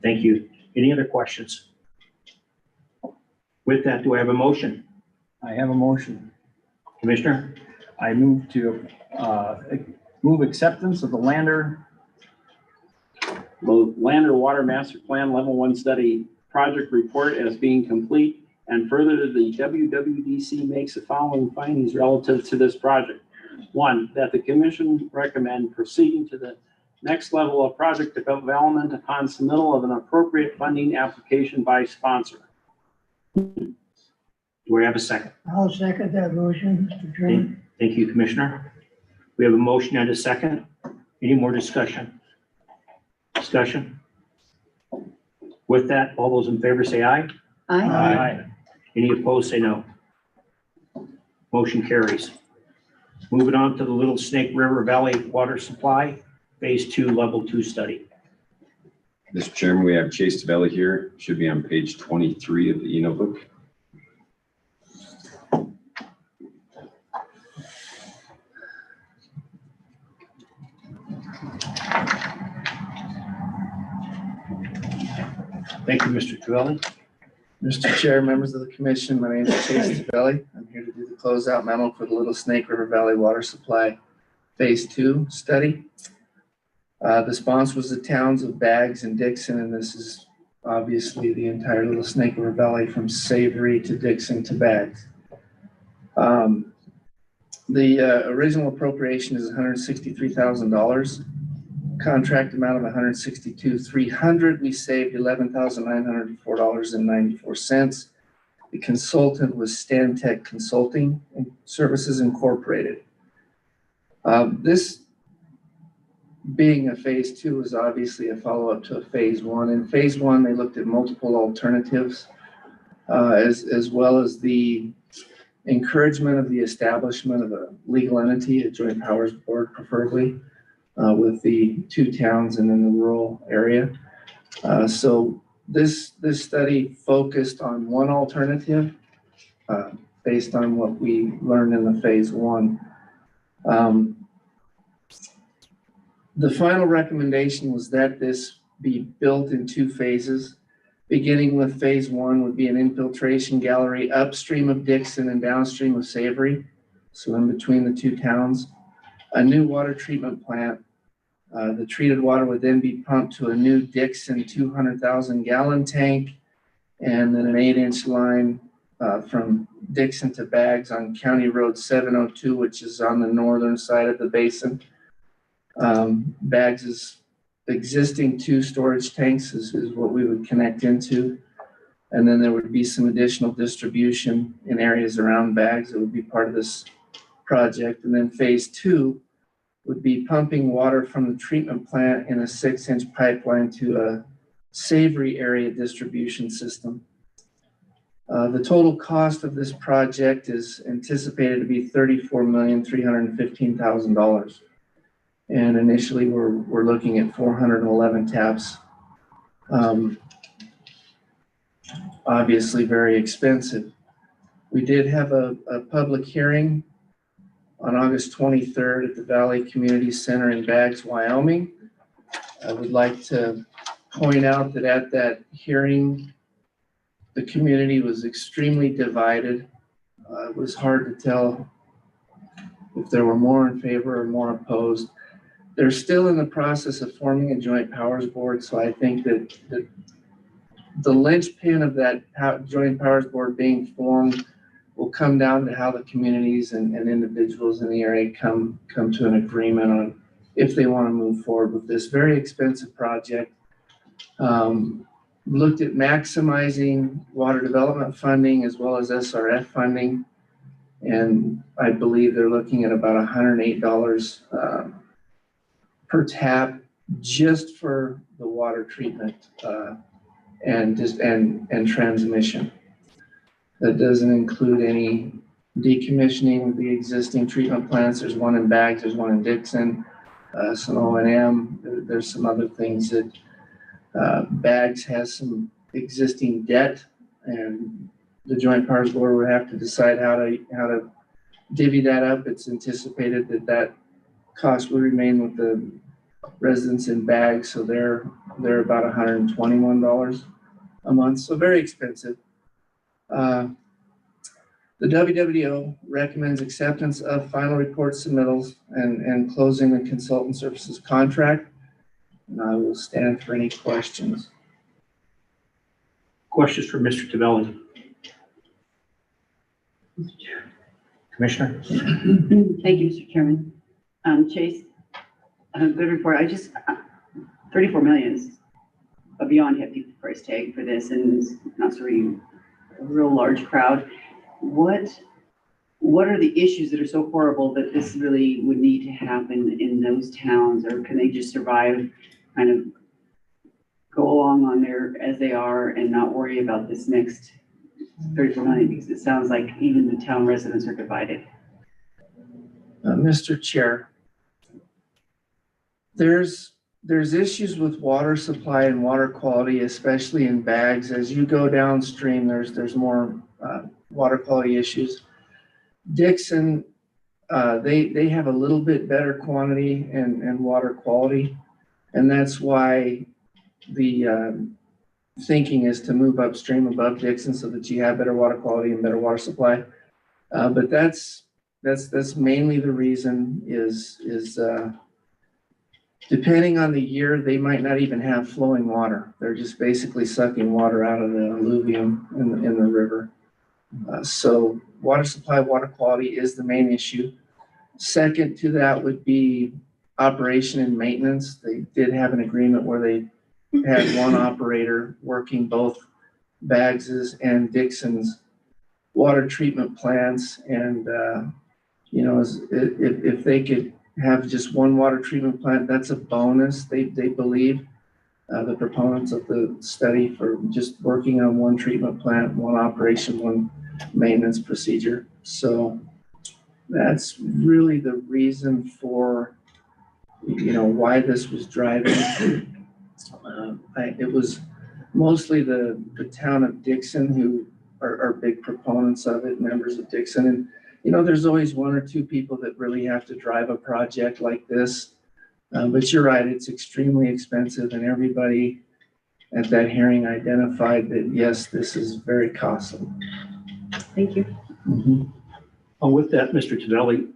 Thank you. Any other questions? With that, do I have a motion? I have a motion. Commissioner? I move to move acceptance of the Lander Water Master Plan Level 1 Study Project Report as being complete, and further, the WWDC makes the following findings relative to this project. 1, that the commission recommend proceeding to the next level of project development upon submittal of an appropriate funding application by sponsor. Do we have a second? I'll second that motion, Mr. Chairman. Thank you, Commissioner. We have a motion and a second. Any more discussion? Discussion? With that, all those in favor say aye. Aye. Any opposed, say no. Motion carries. Moving on to the Little Snake River Valley Water Supply, Phase 2, Level 2 study. Mr. Chairman, we have Chase Tavelli here. Should be on page 23 of the Eno book. Thank you, Mr. Trevelli. Mr. Chair, members of the commission, my name is Chase Tavelli. I'm here to do the closeout memo for the Little Snake River Valley Water Supply Phase 2 study. The sponsor was the towns of Baggs and Dixon, and this is obviously the entire Little Snake River Valley from Savory to Dixon to Baggs. The original appropriation is $163,000. Contract amount of $162,300. We saved $11,904.94. The consultant was Stantec Consulting Services Incorporated. This being a phase 2 is obviously a follow-up to a phase 1. In phase 1, they looked at multiple alternatives, as well as the encouragement of the establishment of a legal entity, a joint powers board preferably, with the 2 towns and in the rural area. So this study focused on one alternative based on what we learned in the phase 1. The final recommendation was that this be built in 2 phases. Beginning with phase 1 would be an infiltration gallery upstream of Dixon and downstream of Savory, so in between the 2 towns. A new water treatment plant. The treated water would then be pumped to a new Dixon 200,000 gallon tank, and then an 8-inch line from Dixon to Baggs on County Road 702, which is on the northern side of the basin. Bags' existing 2 storage tanks is what we would connect into. And then there would be some additional distribution in areas around Bags that would be part of this project. And then phase 2 would be pumping water from the treatment plant in a 6-inch pipeline to a savory area distribution system. The total cost of this project is anticipated to be $34,315,000. And initially we're looking at 411 taps. Obviously very expensive. We did have a public hearing on August 23rd at the Valley Community Center in Bags, Wyoming. I would like to point out that at that hearing, the community was extremely divided. It was hard to tell if there were more in favor or more opposed. They're still in the process of forming a joint powers board, so I think that the linchpin of that joint powers board being formed will come down to how the communities and individuals in the area come to an agreement on if they want to move forward with this very expensive project. Looked at maximizing water development funding as well as SRF funding. And I believe they're looking at about $108 per tap just for the water treatment and transmission. That doesn't include any decommissioning of the existing treatment plants. There's one in Bags, there's one in Dixon, some O&M. There's some other things that Bags has some existing debt, and the Joint Powers Board would have to decide how to divvy that up. It's anticipated that cost will remain with the residents in Bags, so they're about $121 a month, so very expensive. The WWDO recommends acceptance of final report submittals and closing the consultant services contract. And I will stand for any questions. Questions for Mr. Tavelli? Commissioner? Thank you, Mr. Chairman. Chase, good report. 34 million is a beyond hefty price tag for this, and it's not sort of a real large crowd. What are the issues that are so horrible that this really would need to happen in those towns, or can they just survive, kind of go along on there as they are and not worry about this next 34 million? Because it sounds like even the town residents are divided. Mr. Chair, there's issues with water supply and water quality, especially in Bags. As you go downstream, there's more water quality issues. Dixon, they have a little bit better quantity and water quality, and that's why the thinking is to move upstream above Dixon so that you have better water quality and better water supply. But that's mainly the reason is depending on the year, they might not even have flowing water. They're just basically sucking water out of the alluvium in the river. So water supply, water quality is the main issue. Second to that would be operation and maintenance. They did have an agreement where they had one operator working both Bags's and Dixon's water treatment plants. And, if they could have just one water treatment plant, that's a bonus. They believe, the proponents of the study, for just working on one treatment plant, one operation, one maintenance procedure. So that's really the reason for, why this was driving. It was mostly the town of Dixon who are big proponents of it, members of Dixon. And, there's always one or two people that really have to drive a project like this. But you're right, it's extremely expensive, and everybody at that hearing identified that, yes, this is very costly. Thank you. Mm-hmm. With that, Mr. Tavelli,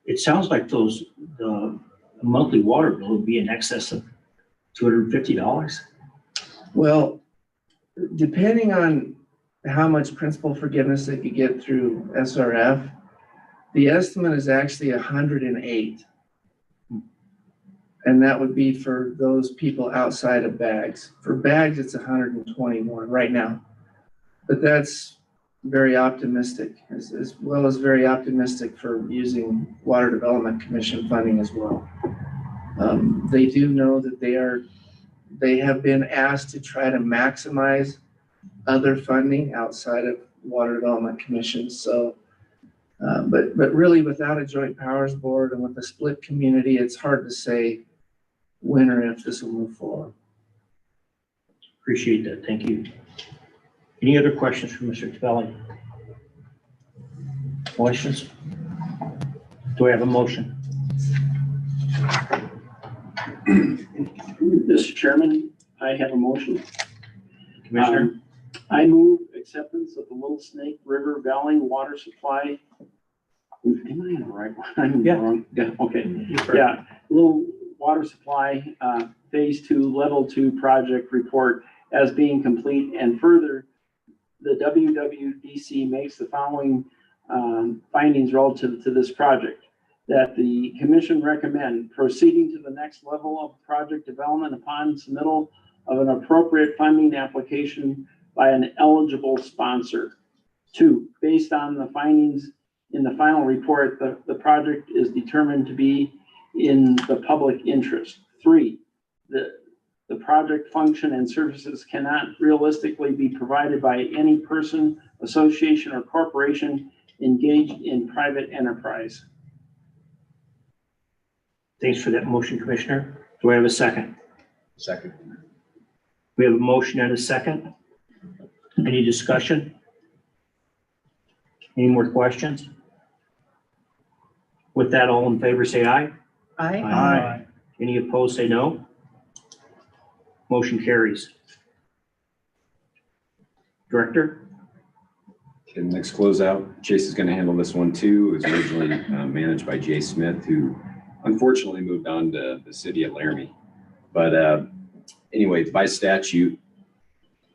it sounds like the monthly water bill would be in excess of $250. Well, depending on how much principal forgiveness they could get through SRF, the estimate is actually 108. And that would be for those people outside of bags. For bags, it's 121 right now. But that's very optimistic, as well as very optimistic for using Water Development Commission funding as well. They do know that they have been asked to try to maximize other funding outside of Water Development Commission. So, but really without a joint powers board and with a split community, it's hard to say when or if this will move forward. Appreciate that. Thank you. Any other questions for Mr. Tabelli? Questions? Do I have a motion? Mr. Chairman, I have a motion. Commissioner? I move acceptance of the Little Snake River Valley water supply. Am I in the right one? I'm Yeah. wrong. Yeah, okay. Yeah, Little Water Supply, Phase 2, Level 2 project report as being complete, and further, the WWDC makes the following findings relative to this project. That the commission recommend proceeding to the next level of project development upon submittal of an appropriate funding application by an eligible sponsor. 2, based on the findings in the final report, the project is determined to be in the public interest. 3, the project function and services cannot realistically be provided by any person, association, or corporation engaged in private enterprise. Thanks for that motion, Commissioner. Do I have a second? Second. We have a motion and a second. Any discussion? Any more questions? With that, all in favor, say aye. Aye. Any opposed, say no. Motion carries. Director? Okay, next closeout. Chase is going to handle this one too. It was originally managed by Jay Smith, who unfortunately moved on to the city of Laramie. But anyway, by statute,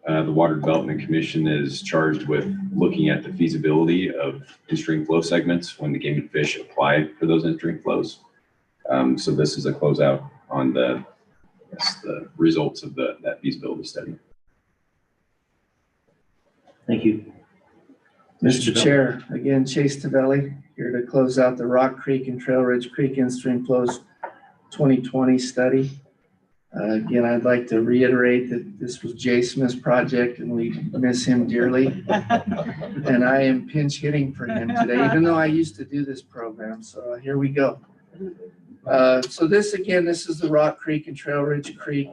the Water Development Commission is charged with looking at the feasibility of in-stream flow segments when the game and fish apply for those in-stream flows. So this is a closeout on the results of that feasibility study. Thank you. Mr. Chair, again, Chase Tavelli, here to close out the Rock Creek and Trail Ridge Creek in-stream flows 2020 study. Again, I'd like to reiterate that this was Jay Smith's project and we miss him dearly. And I am pinch hitting for him today, even though I used to do this program. So here we go. So this is the Rock Creek and Trail Ridge Creek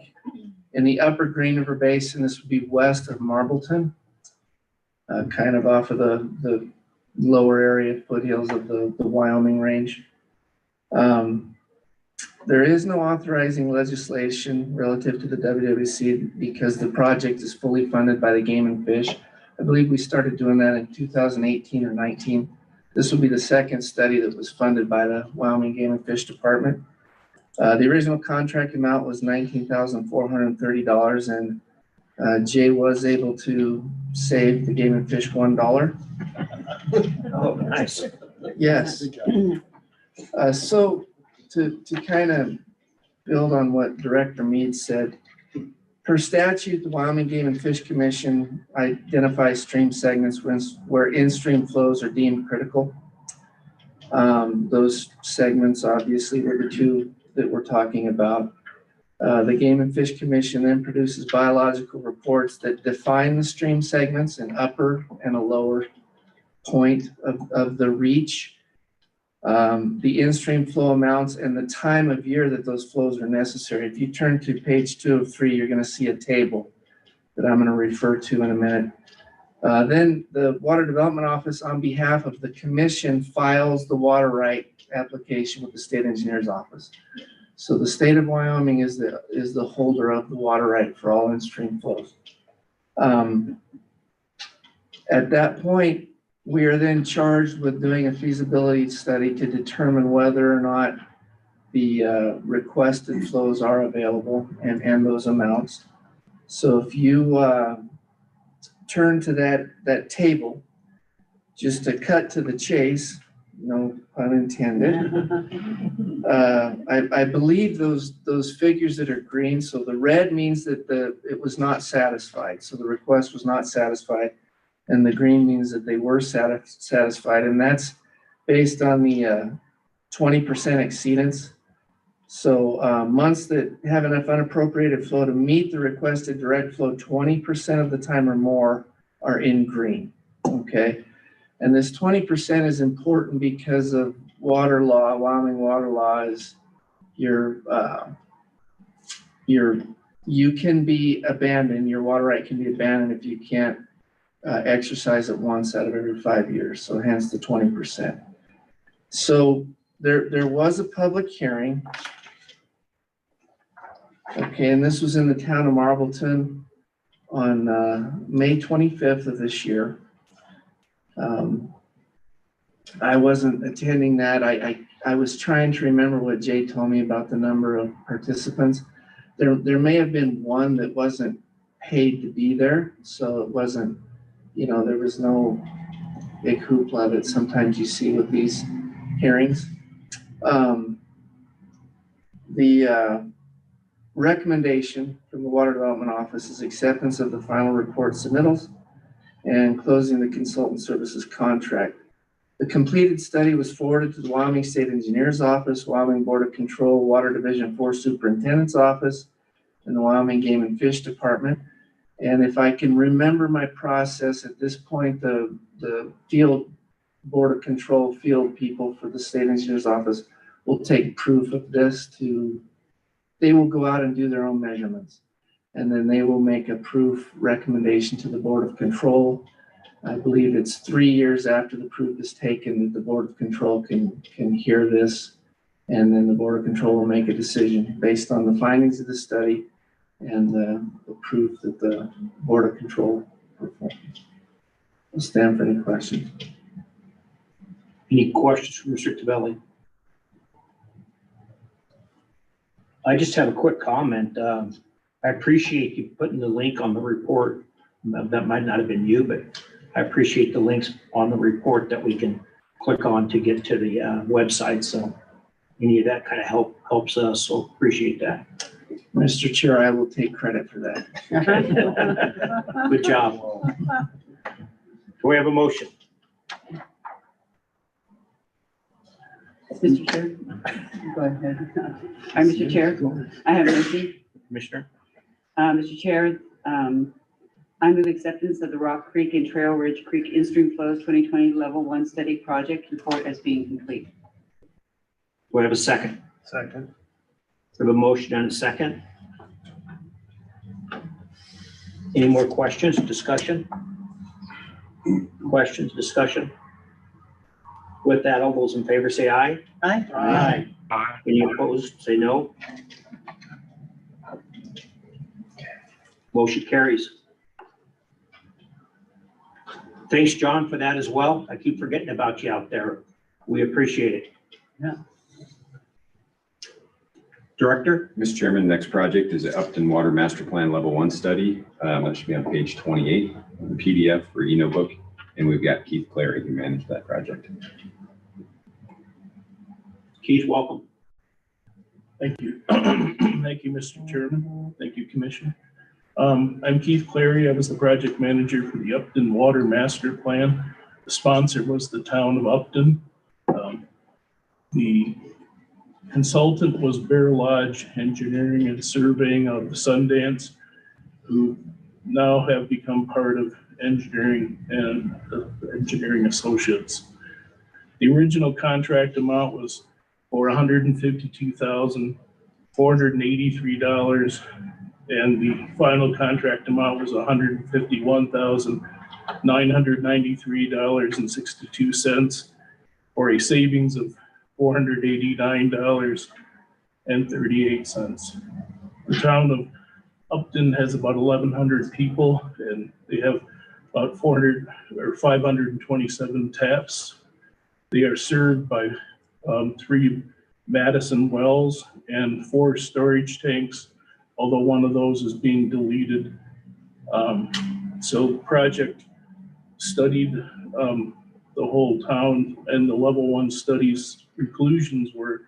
in the upper Green River Basin. This would be west of Marbleton, kind of off of the lower area foothills of the Wyoming range. There is no authorizing legislation relative to the WWDC because the project is fully funded by the Game and Fish. I believe we started doing that in 2018 or 19. This will be the second study that was funded by the Wyoming Game and Fish Department. The original contract amount was $19,430, and Jay was able to save the Game and Fish $1. Oh, nice. Yes. So to kind of build on what Director Mead said, per statute, the Wyoming Game and Fish Commission identifies stream segments where in-stream flows are deemed critical. Those segments obviously were the two that we're talking about. The Game and Fish Commission then produces biological reports that define the stream segments, an upper and a lower point of the reach, the in-stream flow amounts, and the time of year that those flows are necessary. If you turn to page 2 of 3, you're going to see a table that I'm going to refer to in a minute. Then the Water Development Office, on behalf of the commission, files the water right application with the State Engineer's Office. So the state of Wyoming is the holder of the water right for all in-stream flows. At that point, we are then charged with doing a feasibility study to determine whether or not the requested flows are available and those amounts. So if you turn to that table, just to cut to the chase, no pun intended. I believe those figures that are green, so the red means that it was not satisfied, so the request was not satisfied. And the green means that they were satisfied, and that's based on the 20% exceedance. So months that have enough unappropriated flow to meet the requested direct flow 20% of the time or more are in green, okay? And this 20% is important because of water law. Wyoming water law is you can be abandoned, your water right can be abandoned if you can't exercise it once out of every 5 years, so hence the 20%. So there was a public hearing. Okay, and this was in the town of Marbleton on May 25th of this year. I wasn't attending that. I was trying to remember what Jay told me about the number of participants. There may have been one that wasn't paid to be there, so it wasn't, there was no big hoopla that sometimes you see with these hearings. The recommendation from the Water Development Office is acceptance of the final report submittals and closing the consultant services contract. The completed study was forwarded to the Wyoming State Engineer's Office, Wyoming Board of Control, Water Division 4 Superintendent's Office, and the Wyoming Game and Fish Department. And if I can remember my process at this point, the field Board of Control field people for the State Engineer's Office will take proof of this they will go out and do their own measurements. And then they will make a proof recommendation to the Board of Control. I believe it's 3 years after the proof is taken that the Board of Control can hear this. And then the Board of Control will make a decision based on the findings of the study and the proof that the Board of Control performed. I'll stand for any questions. Any questions from Mr. Tabelli? I just have a quick comment. I appreciate you putting the link on the report. That might not have been you, but I appreciate the links on the report that we can click on to get to the website. So any of that kind of helps us. So appreciate that. Mr. Chair, I will take credit for that. Good job. Do we have a motion? Mr. Chair, go ahead. Mr. Chair, I have a motion. Commissioner? Mr. Chair, I move acceptance of the Rock Creek and Trail Ridge Creek in-stream flows 2020 level 1 study project report as being complete. Do we have a second? Second. We have a motion and a second. Any more questions, discussion? Questions, discussion? With that, all those in favor say aye. Aye. Aye. Any opposed, say no. Motion carries. Thanks, John, for that as well. I keep forgetting about you out there. We appreciate it. Yeah. Director? Mr. Chairman, next project is the Upton Water Master Plan Level 1 study. That should be on page 28 of the PDF for e-notebook. And we've got Keith Clary who managed that project. Keith, welcome. Thank you. Thank you, Mr. Chairman. Thank you, Commissioner. I'm Keith Clary. I was the project manager for the Upton Water Master Plan. The sponsor was the town of Upton. The consultant was Bear Lodge Engineering and Surveying out of Sundance, who now have become part of engineering and engineering associates. The original contract amount was for $152,483, and the final contract amount was $151,993.62, for a savings of $489.38. The town of Upton has about 1,100 people, and they have about 527 taps. They are served by 3 Madison wells and 4 storage tanks, although one of those is being deleted. So the project studied the whole town, and the level 1 studies conclusions were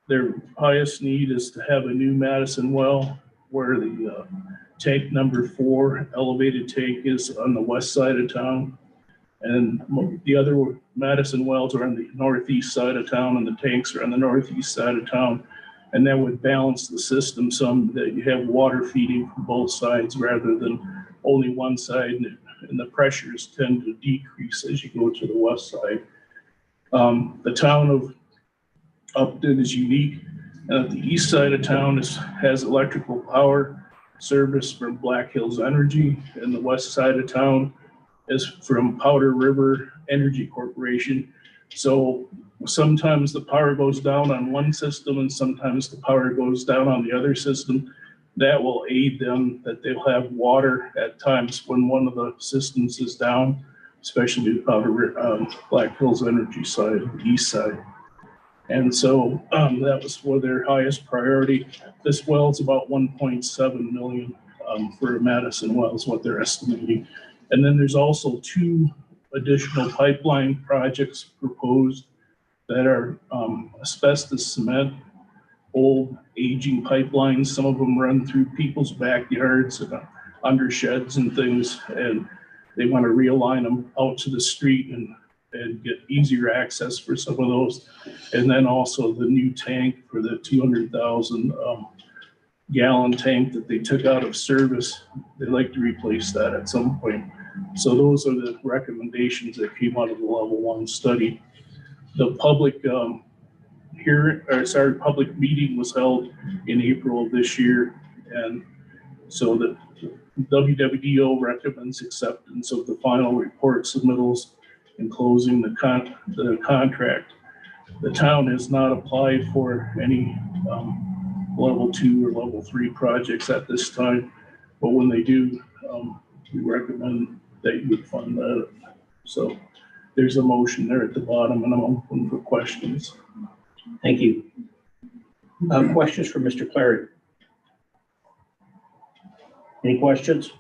their highest need is to have a new Madison well where the tank number 4 elevated tank is on the west side of town. And the other Madison wells are on the northeast side of town, and the tanks are on the northeast side of town. And that would balance the system some, that you have water feeding from both sides rather than only one side, and the pressures tend to decrease as you go to the west side. The town of Upton is unique. The east side of town has electrical power service from Black Hills Energy, and the west side of town is from Powder River Energy Corporation. So sometimes the power goes down on one system and sometimes the power goes down on the other system. That will aid them that they'll have water at times when one of the systems is down, especially the Black Hills Energy side, the east side. And so that was for their highest priority. This well is about 1.7 million for Madison well is what they're estimating. And then there's also 2 additional pipeline projects proposed that are asbestos cement, old aging pipelines. Some of them run through people's backyards and under sheds and things, and they want to realign them out to the street and get easier access for some of those. And then also the new tank for the 200,000 gallon tank that they took out of service. They'd like to replace that at some point. So those are the recommendations that came out of the level 1 study. The public public meeting was held in April of this year. And so the WWDO recommends acceptance of the final report submittals and closing the contract. The town has not applied for any level 2 or level 3 projects at this time, but when they do, we recommend that you would fund that. So there's a motion there at the bottom, and I'm open for questions. Thank you. Questions for Mr. Clary? Any questions?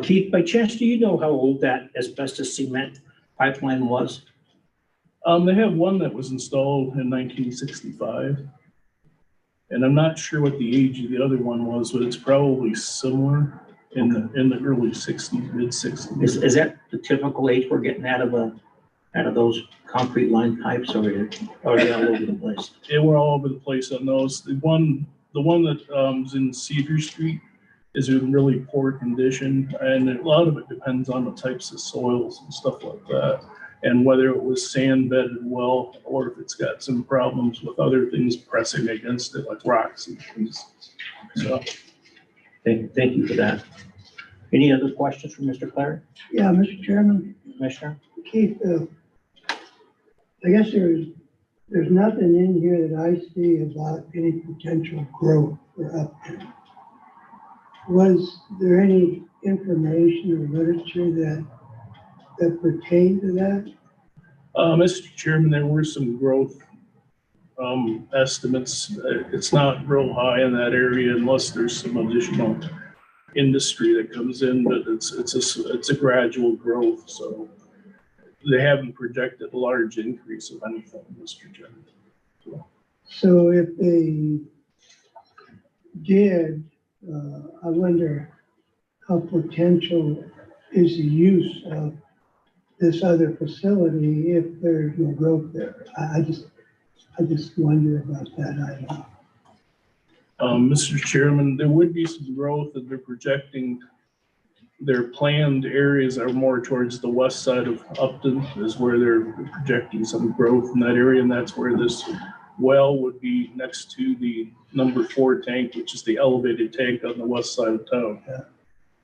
Keith, by chance, do you know how old that asbestos cement pipeline was? They have one that was installed in 1965. And I'm not sure what the age of the other one was, but it's probably similar in the early 60s, mid 60s. Is that the typical age we're getting out of those concrete line pipes, or are they all over the place? They were all over the place on those. The one that is in Cedar Street is in really poor condition, and a lot of it depends on the types of soils and stuff like that, and whether it was sand bedded well or if it's got some problems with other things pressing against it, like rocks and things. So Thank you for that. Any other questions for Mr. Clary? Yeah, Mr. Chairman, Commissioner? Keith, I guess there's nothing in here that I see about any potential growth for Upton. Was there any information or literature that pertained to that? Mr. Chairman, there were some growth estimates. It's not real high in that area unless there's some additional industry that comes in, but it's a gradual growth. So they haven't projected a large increase of anything, Mr. Chairman. So if they did, I wonder how potential is the use of this other facility if there's no growth there. I just wonder about that item. Mr. Chairman, there would be some growth that they're projecting. Their planned areas are more towards the west side of Upton is where they're projecting some growth in that area, and that's where this well would be next to the number 4 tank, which is the elevated tank on the west side of town. Yeah.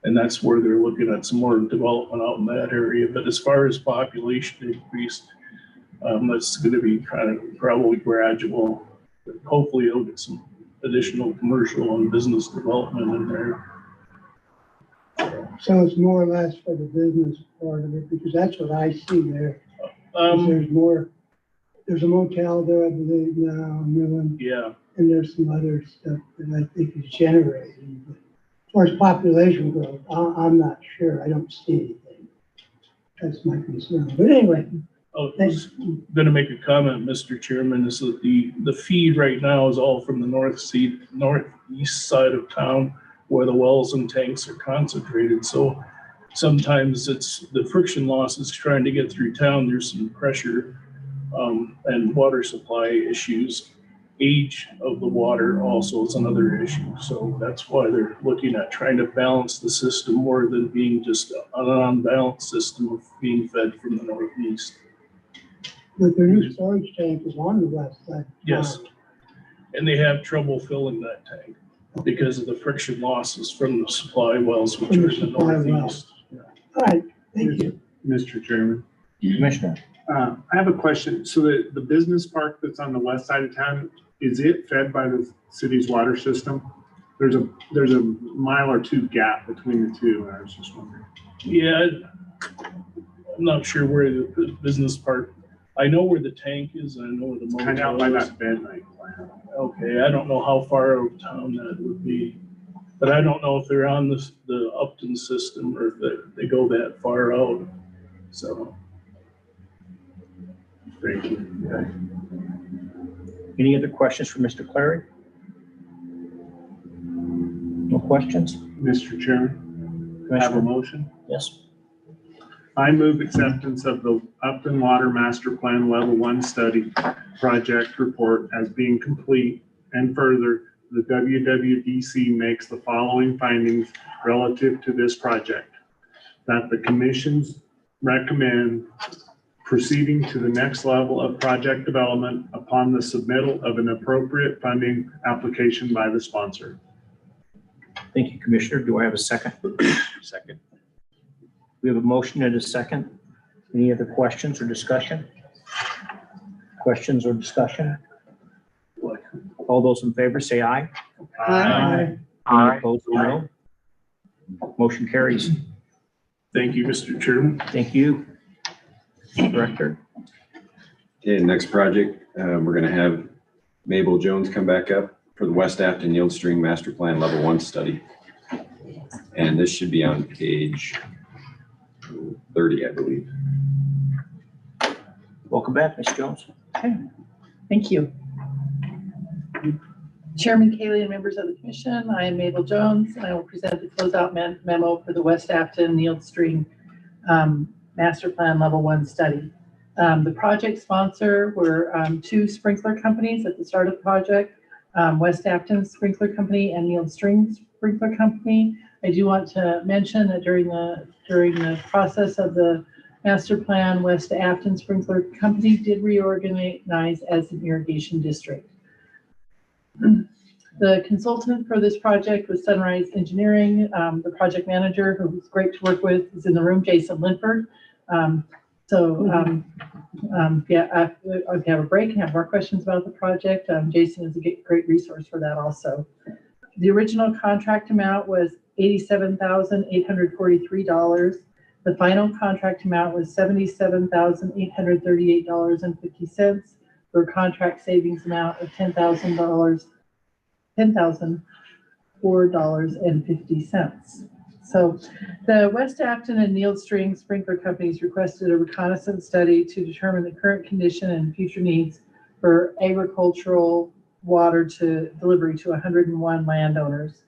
And that's where they're looking at some more development out in that area. But as far as population increase, that's going to be kind of probably gradual. But hopefully it'll get some additional commercial and business development in there. So it's more or less for the business part of it, because that's what I see there. There's a motel there, I believe now, Yeah. and there's some other stuff that I think is generating. But as far as population growth, I'm not sure. I don't see anything. That's my concern. But anyway, I was gonna make a comment, Mr. Chairman, is that the feed right now is all from the northeast side of town where the wells and tanks are concentrated. So sometimes it's the friction losses trying to get through town. There's some pressure and water supply issues. Age of the water also is another issue. So that's why they're looking at trying to balance the system more than being just an unbalanced system of being fed from the northeast. but the new storage tank is on the west side. Yes. And they have trouble filling that tank because of the friction losses from the supply wells, which From the are in the supply wells. northeast. All right, thank you. Mr. Chairman, Commissioner. I have a question. So the business park that's on the west side of town, is it fed by the city's water system? There's a mile or two gap between the two, and I was just wondering. Yeah, I'm not sure where the business part, I know where the tank is, and I know where the Kind of out by motel is. that bed night plant. Okay, I don't know how far out of town that would be, but I don't know if they're on the Upton system or if they go that far out, so. Thank you. Any other questions for Mr. Clary? No questions? Mr. Chairman, I have a Commissioner? motion. Yes. I move acceptance of the Upton Water Master Plan Level 1 Study Project Report as being complete, and further, the WWDC makes the following findings relative to this project. That the commissions recommend proceeding to the next level of project development upon the submittal of an appropriate funding application by the sponsor. Thank you, Commissioner. Do I have a second? Second. We have a motion and a second. Any other questions or discussion? Questions or discussion? All those in favor say aye. Aye. Any opposed, say no. Motion carries. Thank you, Mr. Chairman. Thank you. Director. Okay, next project, we're gonna have Mabel Jones come back up for the West Afton Yield Stream Master Plan Level 1 study. And this should be on page 30, I believe. Welcome back, Ms. Jones. Okay, thank you. Chairman Kaylee and members of the commission, I am Mabel Jones, and I will present the closeout memo for the West Afton Yield Stream Master Plan Level 1 study. The project sponsor were two sprinkler companies at the start of the project, West Afton Sprinkler Company and Yield Stream Sprinkler Company. I do want to mention that during the process of the master plan, West Afton Sprinkler Company did reorganize as an irrigation district. The consultant for this project was Sunrise Engineering. The project manager, who was great to work with, is in the room, Jason Linford. Yeah, if you have a break and have more questions about the project, Jason is a great resource for that also. The original contract amount was $87,843. The final contract amount was $77,838.50 for a contract savings amount of $10,004.50. So the West Afton and Yield Stream Sprinkler Companies requested a reconnaissance study to determine the current condition and future needs for agricultural water delivery to 101 landowners.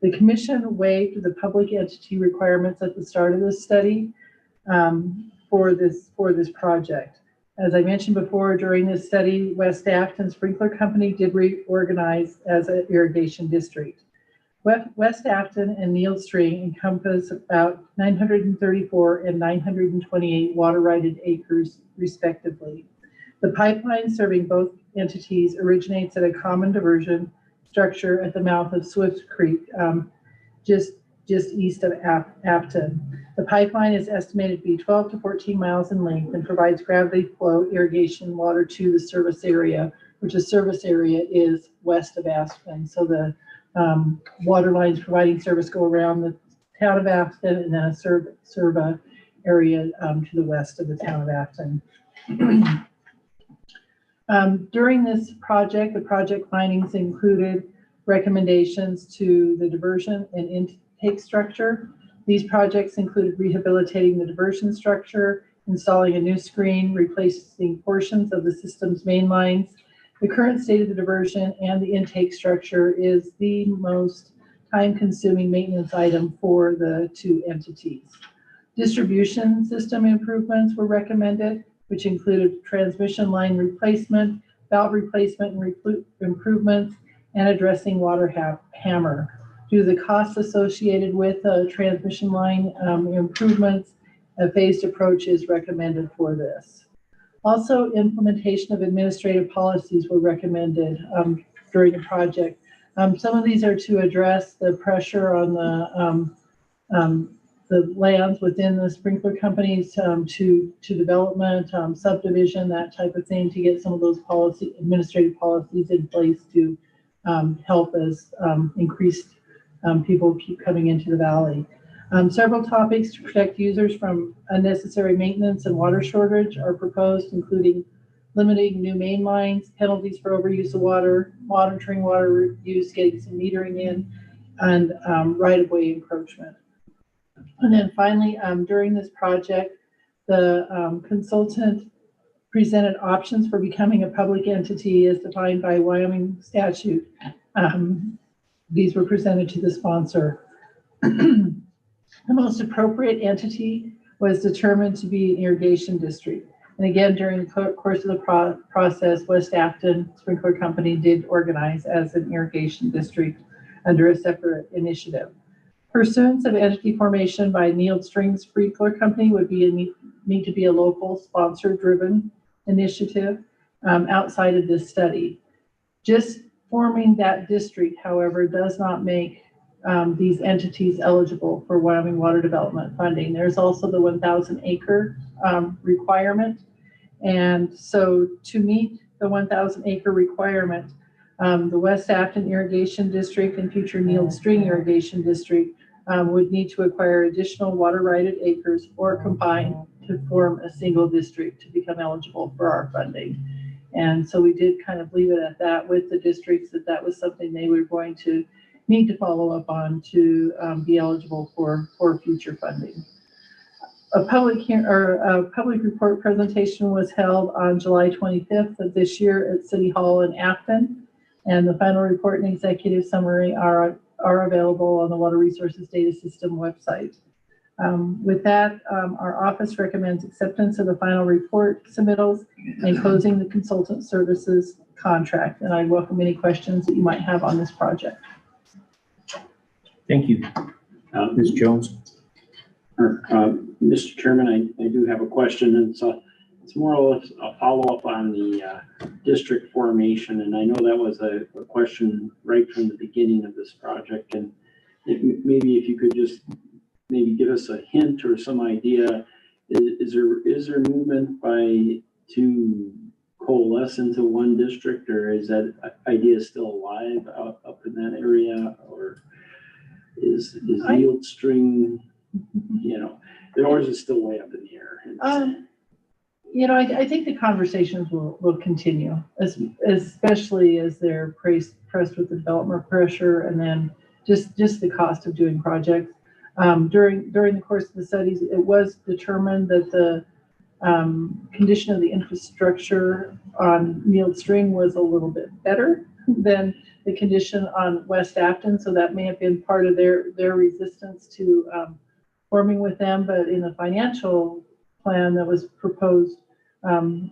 The commission waived the public entity requirements at the start of this study for this project. As I mentioned before, during this study, West Afton Sprinkler Company did reorganize as an irrigation district. West Afton and Yield Stream encompass about 934 and 928 water-righted acres respectively. The pipeline serving both entities originates at a common diversion structure at the mouth of Swift Creek, just east of Afton. The pipeline is estimated to be 12 to 14 miles in length and provides gravity flow irrigation water to the service area, which the service area is west of Afton. So the water lines providing service go around the town of Afton and then serve a area to the west of the town of Afton. During this project, the project findings included recommendations to the diversion and intake structure, These projects included rehabilitating the diversion structure, installing a new screen, replacing portions of the system's main lines. The current state of the diversion and the intake structure is the most time-consuming maintenance item for the two entities. Distribution system improvements were recommended, which included transmission line replacement, valve replacement and improvements, and addressing water hammer. Due to the costs associated with transmission line improvements, a phased approach is recommended for this. Also, implementation of administrative policies were recommended during the project. Some of these are to address the pressure on the lands within the sprinkler companies to development, subdivision, that type of thing, to get some of those administrative policies in place to help as increased people keep coming into the valley. Several topics to protect users from unnecessary maintenance and water shortage are proposed, including limiting new main lines, penalties for overuse of water, monitoring water use, getting some metering in, and right-of-way encroachment. And then finally, during this project, the consultant presented options for becoming a public entity as defined by Wyoming statute. These were presented to the sponsor. The most appropriate entity was determined to be an irrigation district. And again, during the course of the process, West Afton Sprinkler Company did organize as an irrigation district under a separate initiative. Pursuance of entity formation by Neil String Sprinkler Company would need to be a local sponsor-driven initiative outside of this study. Just forming that district, however, does not make these entities eligible for Wyoming water development funding. There's also the 1,000 acre requirement. And so to meet the 1,000 acre requirement, the West Afton Irrigation District and future Neil String Irrigation District would need to acquire additional water righted acres or combine to form a single district to become eligible for our funding. And so we did kind of leave it at that with the districts, that was something they were going to need to follow up on to be eligible for future funding. A public report presentation was held on July 25th of this year at City Hall in Afton, and the final report and executive summary are available on the Water Resources Data System website. With that, our office recommends acceptance of the final report submittals and closing the consultant services contract. And I welcome any questions that you might have on this project. Thank you. Ms. Jones? Mr. Chairman, I do have a question, and it's more or less a follow-up on the district formation, and I know that was a question right from the beginning of this project, and maybe if you could just maybe give us a hint or some idea, is there movement to coalesce into one district, or is that idea still alive up in that area, or is Yield String, or is it still way up in the air? I think the conversations will continue, especially as they're pressed with the development pressure, and then just the cost of doing projects. During the course of the studies, it was determined that the condition of the infrastructure on Yield String was a little bit better than the condition on West Afton, so that may have been part of their resistance to forming with them. But in the financial plan that was proposed, I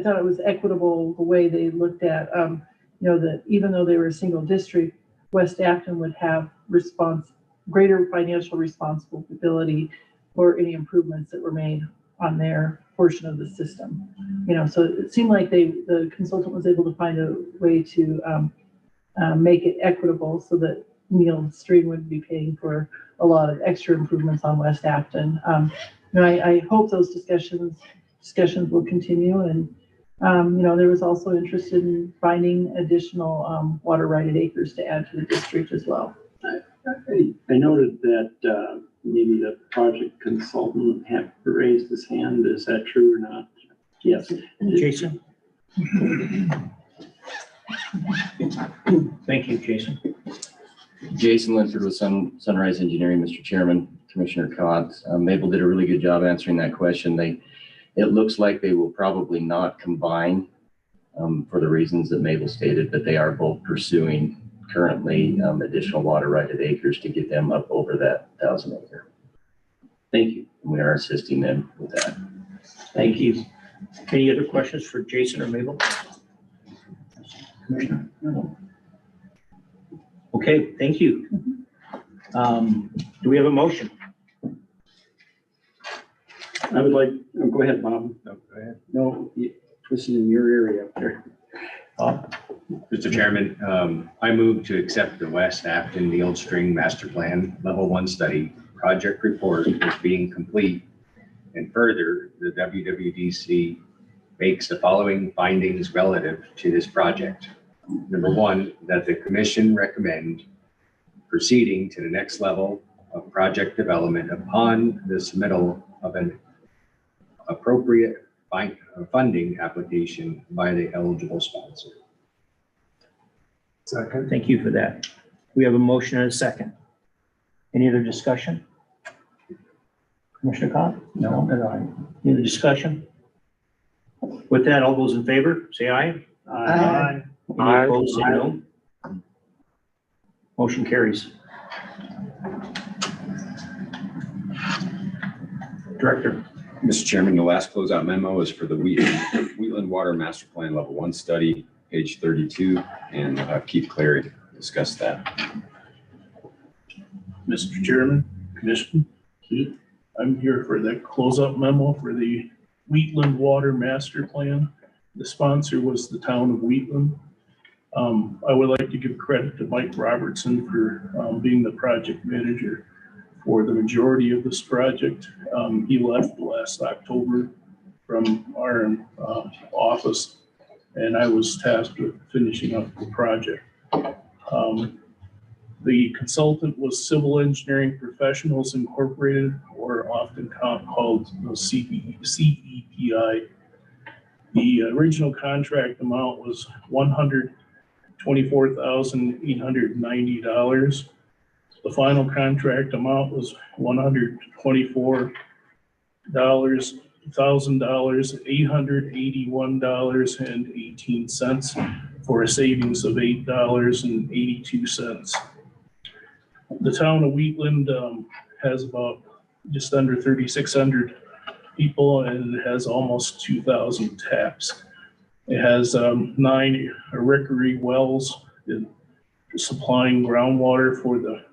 thought it was equitable the way they looked at, that even though they were a single district, West Afton would have greater financial responsibility for any improvements that were made on their portion of the system. So it seemed like the consultant was able to find a way to make it equitable so that Neil String would be paying for a lot of extra improvements on West Afton. I hope those discussions will continue, and there was also interest in finding additional water righted acres to add to the district as well. I noted that maybe the project consultant had raised his hand. Is that true or not? Yes. Jason? Thank you, Jason. Jason Linford with Sunrise Engineering, Mr. Chairman, Commissioner Cott. Mabel did a really good job answering that question. It looks like they will probably not combine for the reasons that Mabel stated, but they are both pursuing currently additional water righted acres to get them up over that 1,000 acre. Thank you. We are assisting them with that. Thank you. Any other questions for Jason or Mabel? Commissioner? No. Okay, thank you. Do we have a motion? I would like, oh, go ahead, Bob. No, go ahead. No, this is in your area up there. Mr. Chairman, I move to accept the West Afton Needle String Master Plan Level 1 Study Project Report as being complete. And further, the WWDC makes the following findings relative to this project. Number one, that the commission recommend proceeding to the next level of project development upon the submittal of an appropriate funding application by the eligible sponsor. Second. Thank you for that. We have a motion and a second. Any other discussion? Commissioner Cobb? No. Any other discussion? With that, all those in favor, say aye. Aye. Any opposed, say no. Motion carries. Director. Mr. Chairman, the last closeout memo is for the Wheatland Water Master Plan Level 1 study, page 32, and Keith Clary discussed that. Mr. Chairman, Commissioner, I'm here for the closeout memo for the Wheatland Water Master Plan. The sponsor was the town of Wheatland. I would like to give credit to Mike Robertson for being the project manager for the majority of this project. He left last October from our office, and I was tasked with finishing up the project. The consultant was Civil Engineering Professionals Incorporated, or often called CEPI. The original contract amount was $124,890. The final contract amount was $124,881.18 for a savings of $8.82. The town of Wheatland has about just under 3,600 people, and it has almost 2,000 taps. It has 9 rickery wells supplying groundwater for the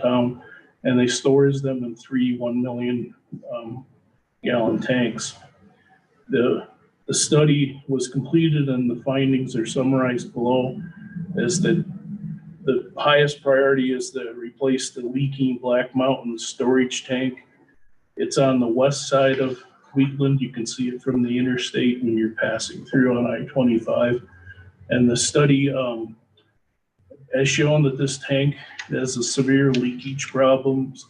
town, and they stores them in 3 1 million gallon tanks. The study was completed and the findings are summarized below as that the highest priority is to replace the leaking Black Mountain storage tank. It's on the west side of Wheatland. You can see it from the interstate when you're passing through on I-25. And the study has shown that this tank has a severe leakage problems,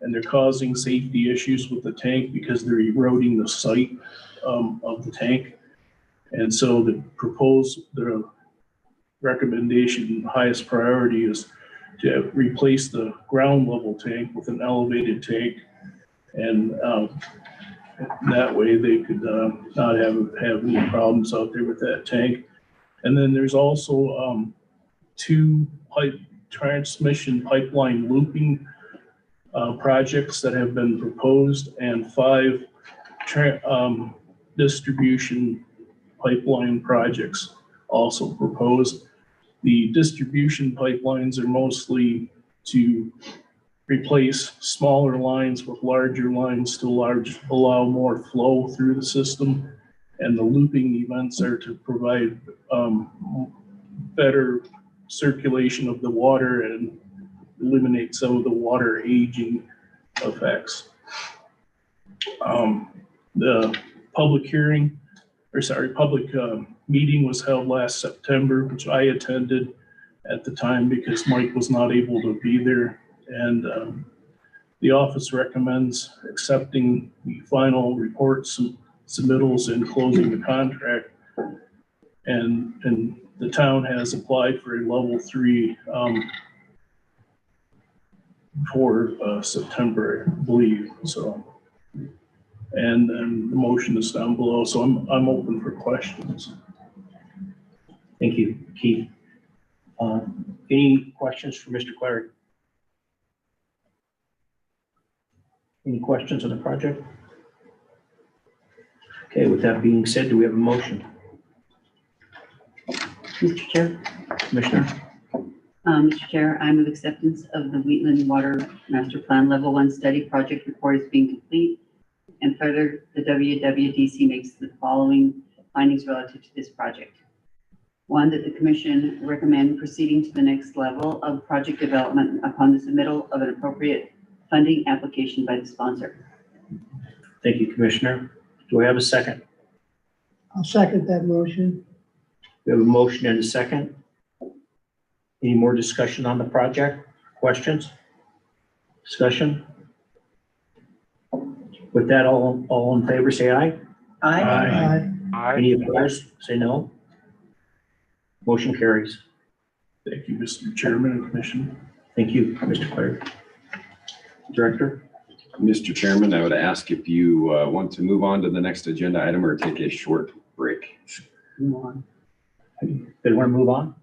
and they're causing safety issues with the tank because they're eroding the site of the tank. And so the recommendation, highest priority is to replace the ground level tank with an elevated tank. And that way they could not have any problems out there with that tank. And then there's also 2 transmission pipeline looping projects that have been proposed, and 5 distribution pipeline projects also proposed. The distribution pipelines are mostly to replace smaller lines with larger lines to allow more flow through the system. And the looping events are to provide better circulation of the water and eliminate some of the water aging effects. The public meeting was held last September, which I attended at the time because Mike was not able to be there. And the office recommends accepting the final reports and submittals and closing the contract. And the town has applied for a level 3 for September, I believe, so. And then the motion is down below, so I'm open for questions. Thank you, Keith. Any questions for Mr. Clary? Any questions on the project? Okay, with that being said, do we have a motion? Mr. Chair, Commissioner? Mr. Chair, I move acceptance of the Wheatland Water Master Plan Level 1 study project report as being complete. And further, the WWDC makes the following findings relative to this project. One, that the commission recommend proceeding to the next level of project development upon the submittal of an appropriate funding application by the sponsor. Thank you, Commissioner. Do I have a second? I'll second that motion. We have a motion and a second. Any more discussion on the project? Questions? Discussion? With that, all in favor, say aye. Aye. Any opposed, say no. Motion carries. Thank you, Mr. Chairman and Commission. Thank you, Mr. Clary. Director? Mr. Chairman, I would ask if you want to move on to the next agenda item or take a short break. Move on. Did you want to move on?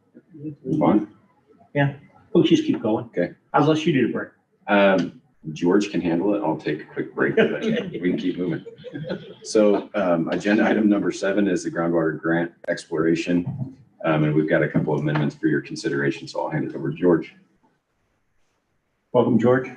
Move on. We'll just keep going. Okay. Unless you do the break. George can handle it. I'll take a quick break. But we can keep moving. So agenda item number 7 is the groundwater grant exploration. And we've got a couple of amendments for your consideration. So I'll hand it over to George. Welcome, George.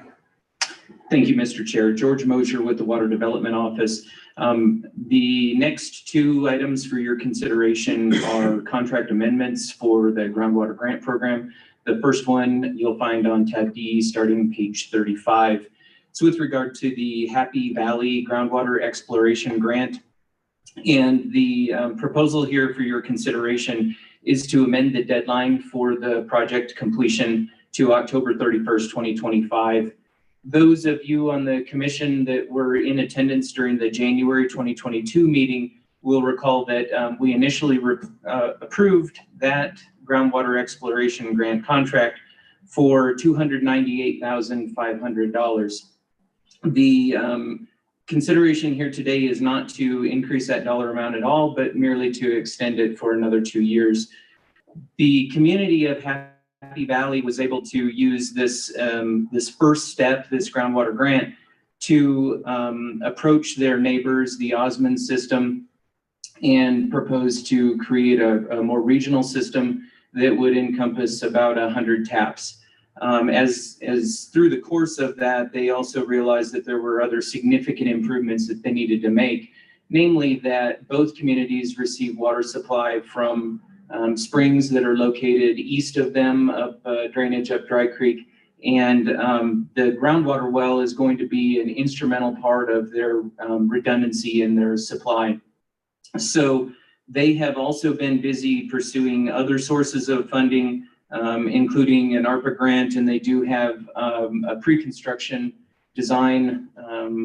Thank you, Mr. Chair. George Mosher with the Water Development Office. The next 2 items for your consideration are contract amendments for the groundwater grant program. The first one you'll find on tab D, starting page 35. It's with regard to the Happy Valley groundwater exploration grant. And the proposal here for your consideration is to amend the deadline for the project completion to October 31st, 2025. Those of you on the commission that were in attendance during the January 2022 meeting will recall that we initially approved that groundwater exploration grant contract for $298,500. The consideration here today is not to increase that dollar amount at all, but merely to extend it for another 2 years. The community of Happy Valley was able to use this first step, this groundwater grant, to approach their neighbors, the Osmond system, and propose to create a more regional system that would encompass about 100 taps. As through the course of that, they also realized that there were other significant improvements that they needed to make, namely that both communities receive water supply from springs that are located east of them, up drainage up Dry Creek, and the groundwater well is going to be an instrumental part of their redundancy in their supply. So they have also been busy pursuing other sources of funding, including an ARPA grant, and they do have a pre-construction design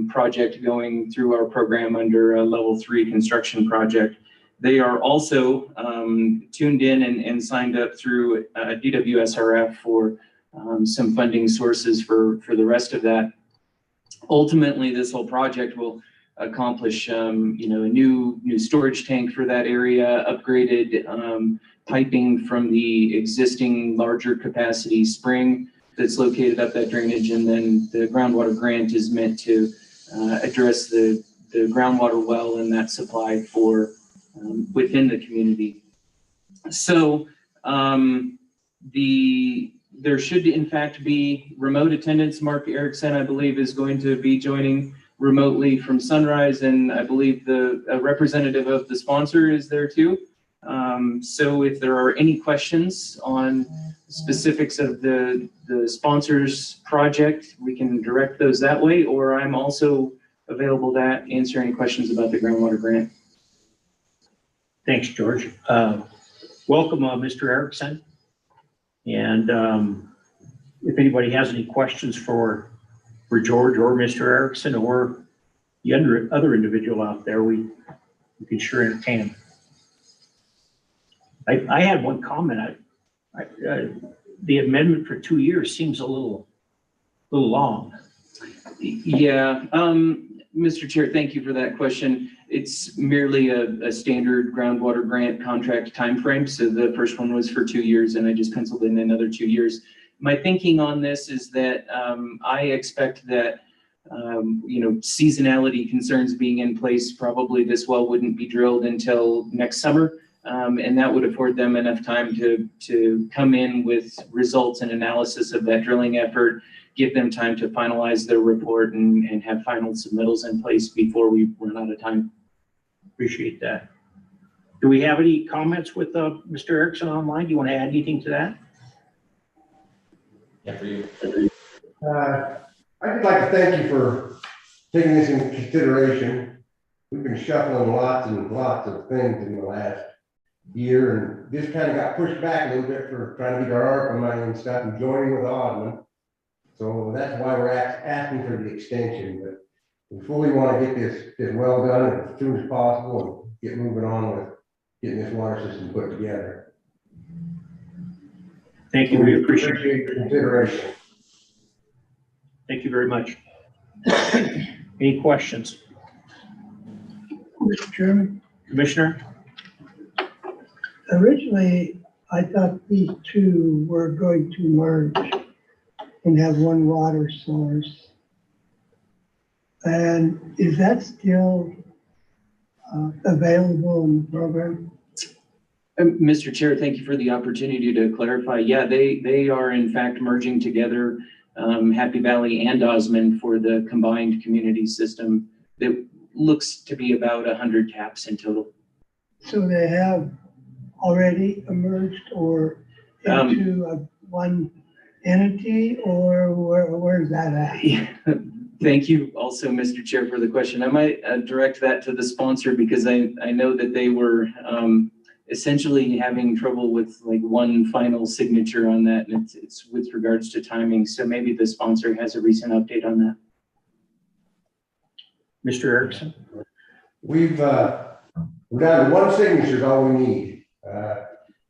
project going through our program under a level 3 construction project. They are also tuned in and signed up through DWSRF for some funding sources for the rest of that. Ultimately, this whole project will accomplish a new storage tank for that area, upgraded piping from the existing larger capacity spring that's located up that drainage, and then the groundwater grant is meant to address the groundwater well and that supply for within the community. So there should in fact be remote attendance. Mark Erickson, I believe, is going to be joining remotely from Sunrise, and I believe a representative of the sponsor is there too. So if there are any questions on specifics of the sponsor's project, we can direct those that way, or I'm also available to answer any questions about the groundwater grant. Thanks, George. Welcome, Mr. Erickson. And if anybody has any questions for George or Mr. Erickson or the other individual out there, we can sure entertain them. I had one comment. The amendment for 2 years seems a little little long. Yeah, Mr. Chair, thank you for that question. It's merely a standard groundwater grant contract timeframe. So the first one was for 2 years and I just penciled in another 2 years. My thinking on this is that I expect that, seasonality concerns being in place, probably this well wouldn't be drilled until next summer. And that would afford them enough time to come in with results and analysis of that drilling effort, give them time to finalize their report and have final submittals in place before we run out of time. Appreciate that. Do we have any comments with Mr. Erickson online? Do you want to add anything to that? Yeah, for you. I'd like to thank you for taking this into consideration. We've been shuffling lots and lots of things in the last year, and this kind of got pushed back a little bit for trying to get our ARPA money and stuff and joining with Audman. So that's why we're asking for the extension, but we fully want to get this well done as soon as possible and get moving on with getting this water system put together. Thank you. We appreciate your consideration. Thank you very much. Any questions? Mr. Chairman, Commissioner? originally, I thought these two were going to merge and have one water source. And is that still available in the program? Mr. Chair, thank you for the opportunity to clarify. Yeah, they are in fact merging together Happy Valley and Osmond for the combined community system that looks to be about 100 taps in total. So they have already emerged or into one entity, or where's that at? Yeah. Thank you also, Mr. Chair, for the question. I might direct that to the sponsor because I know that they were essentially having trouble with like one final signature on that, and it's with regards to timing. So maybe the sponsor has a recent update on that. Mr. Erickson? We're down to one signature is all we need.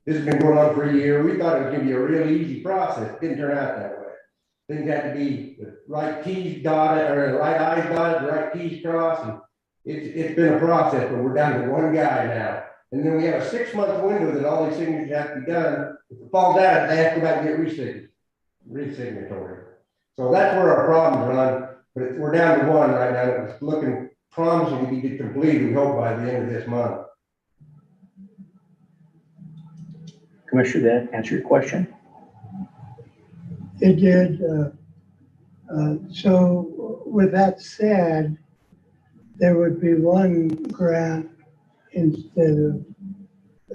This has been going on for a year. We thought it was going to be a real easy process. It didn't turn out that way. Things had to be the right T's dotted or the right I's dotted, the right T's crossed. And it's been a process, but we're down to one guy now. And then we have a 6-month window that all these signatures have to be done. If it falls out, they have to go back and get re-signatory. So that's where our problems run. But we're down to one right now. It's looking promising to be completed, we hope, by the end of this month. Commissioner, that answer your question? It did. So with that said, there would be one grant instead of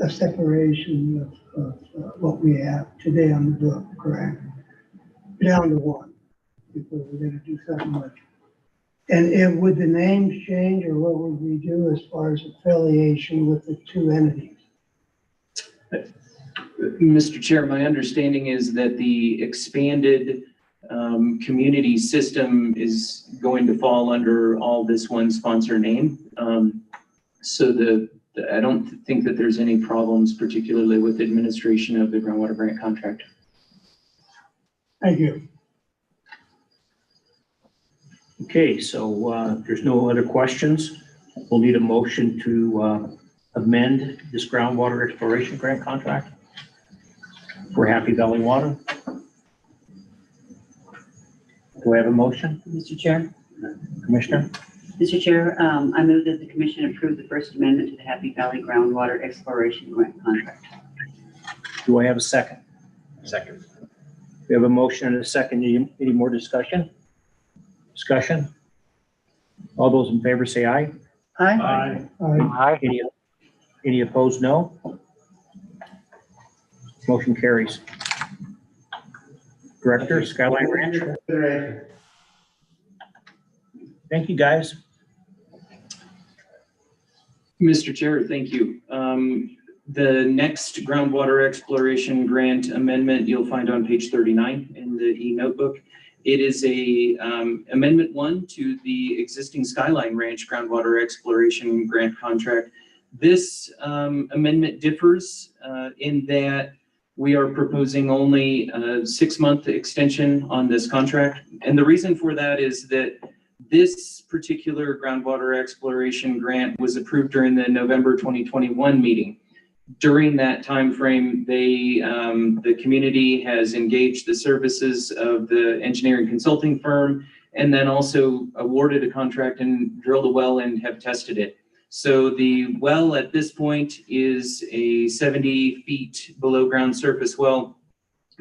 a separation of what we have today on the book, correct? Down to one, because we're going to do something with it. And would the names change, or what would we do as far as affiliation with the two entities? Mr. Chair, my understanding is that the expanded community system is going to fall under all this one sponsor name. So I don't think that there's any problems, particularly with administration of the groundwater grant contract. Thank you. Okay, so if there's no other questions, we'll need a motion to amend this groundwater exploration grant contract for Happy Valley Water. Do I have a motion? Mr. Chair. Commissioner? Mr. Chair, I move that the commission approve the first amendment to the Happy Valley Groundwater Exploration Grant Contract. Do I have a second? Second. We have a motion and a second. Any more discussion? Discussion? All those in favor say aye. Aye. Aye. Any opposed, no? Motion carries. Director, Skyline Ranch. Thank you, guys. Mr. Chair, thank you. The next groundwater exploration grant amendment you'll find on page 39 in the e-notebook. It is a amendment 1 to the existing Skyline Ranch groundwater exploration grant contract. This amendment differs in that We are proposing only a 6-month extension on this contract. And the reason for that is that this particular groundwater exploration grant was approved during the November 2021 meeting. During that timeframe, the community has engaged the services of the engineering consulting firm and then also awarded a contract and drilled a well and have tested it. So the well at this point is a 70 feet below ground surface well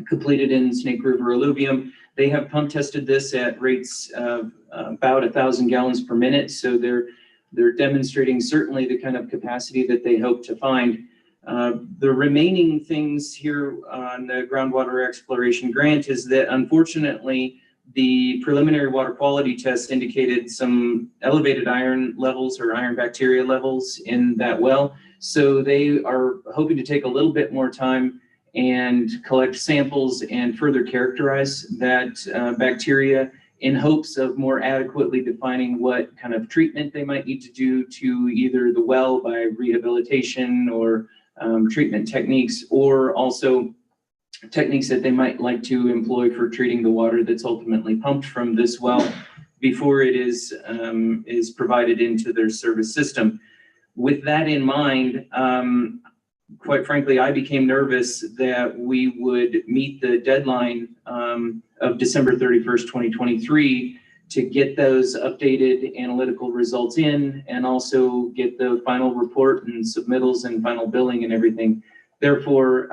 completed in Snake River alluvium. They have pump tested this at rates of about 1,000 gallons per minute. So they're demonstrating certainly the kind of capacity that they hope to find. The remaining things here on the groundwater exploration grant is that unfortunately, the preliminary water quality test indicated some elevated iron levels or iron bacteria levels in that well. So they are hoping to take a little bit more time and collect samples and further characterize that bacteria in hopes of more adequately defining what kind of treatment they might need to do to either the well by rehabilitation or treatment techniques, or also techniques that they might like to employ for treating the water that's ultimately pumped from this well before it is provided into their service system. With that in mind, quite frankly, I became nervous that we would meet the deadline of December 31st, 2023 to get those updated analytical results in and also get the final report and submittals and final billing and everything. Therefore,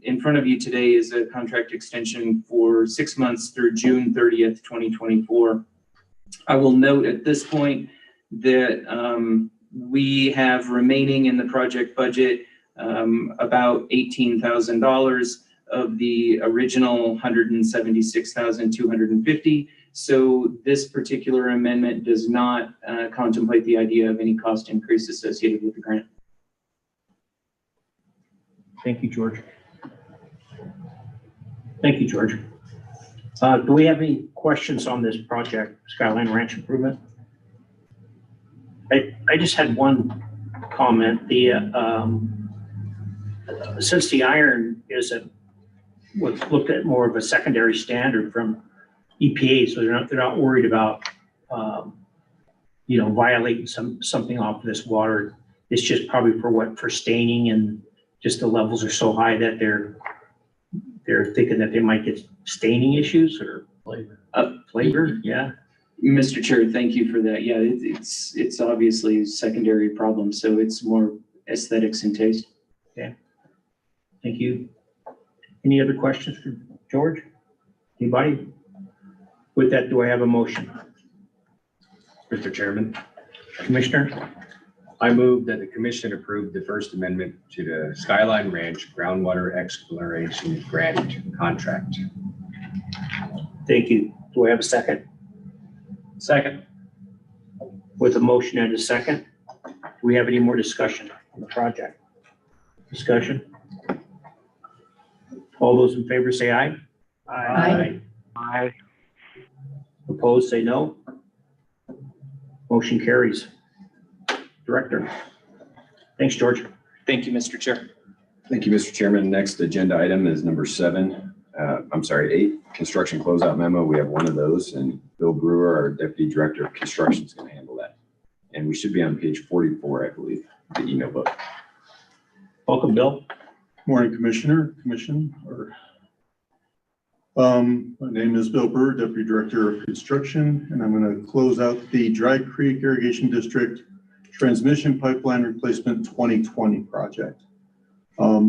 in front of you today is a contract extension for 6 months through June 30th, 2024. I will note at this point that we have remaining in the project budget about $18,000 of the original $176,250. So this particular amendment does not contemplate the idea of any cost increase associated with the grant. Thank you, George. Thank you, George. Do we have any questions on this project, Skyline Ranch Improvement? I just had one comment. Since the iron is what's looked at more of a secondary standard from EPA, so they're not worried about violating something off of this water. It's just probably for staining, and just the levels are so high that they're thinking that they might get staining issues or flavor. Yeah. Mr. Chair, thank you for that. Yeah, it's obviously a secondary problem, so it's more aesthetics and taste. Okay. Thank you. Any other questions for George? Anybody? With that, do I have a motion? Mr. Chairman, Commissioner? I move that the commission approve the First Amendment to the Skyline Ranch Groundwater Exploration Grant Contract. Thank you. Do I have a second? Second. With a motion and a second, do we have any more discussion on the project? Discussion? All those in favor say aye. Aye. Aye. Opposed, say no. Motion carries. Director. Thanks, George. Thank you, Mr. Chair. Thank you, Mr. Chairman. Next agenda item is number 8, construction closeout memo. We have one of those, and Bill Brewer, our Deputy Director of Construction, is going to handle that. And we should be on page 44, I believe, the email book. Welcome, Bill. Morning, Commissioner, Commission. My name is Bill Brewer, Deputy Director of Construction, and I'm going to close out the Dry Creek Irrigation District Transmission Pipeline Replacement 2020 project.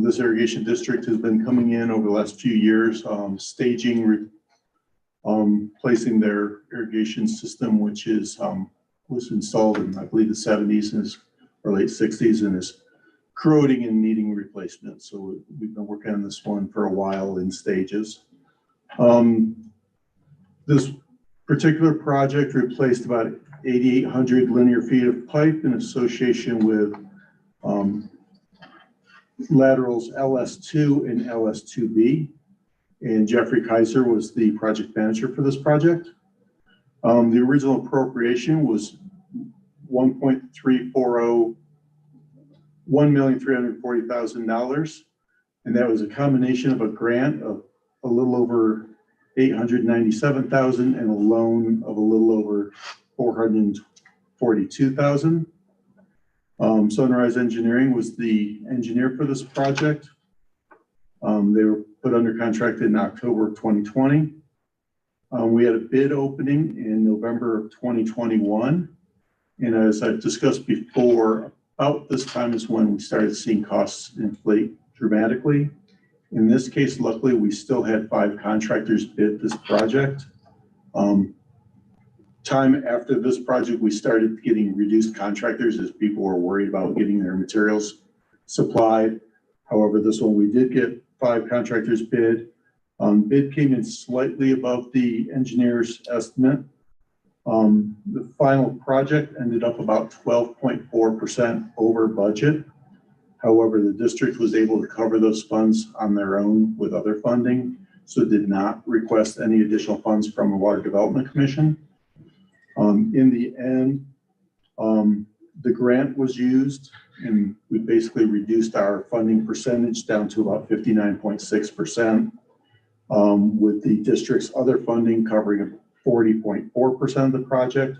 This irrigation district has been coming in over the last few years, staging, placing their irrigation system, which was installed in, I believe, the 70s or late 60s, and is corroding and needing replacement. So we've been working on this one for a while in stages. This particular project replaced about 8,800 linear feet of pipe in association with laterals LS2 and LS2B. And Jeffrey Kaiser was the project manager for this project. The original appropriation was $1,340,000. And that was a combination of a grant of a little over 897,000 and a loan of a little over 442,000. Sunrise Engineering was the engineer for this project. They were put under contract in October of 2020. We had a bid opening in November of 2021. And as I've discussed before, about this time is when we started seeing costs inflate dramatically. In this case, luckily, we still had 5 contractors bid this project. Time after this project, we started getting reduced contractors as people were worried about getting their materials supplied. However, this one, we did get 5 contractors bid. Bid came in slightly above the engineer's estimate. The final project ended up about 12.4% over budget. However, the district was able to cover those funds on their own with other funding, so did not request any additional funds from the Water Development Commission. In the end, the grant was used, and we basically reduced our funding percentage down to about 59.6%, with the district's other funding covering 40.4% of the project.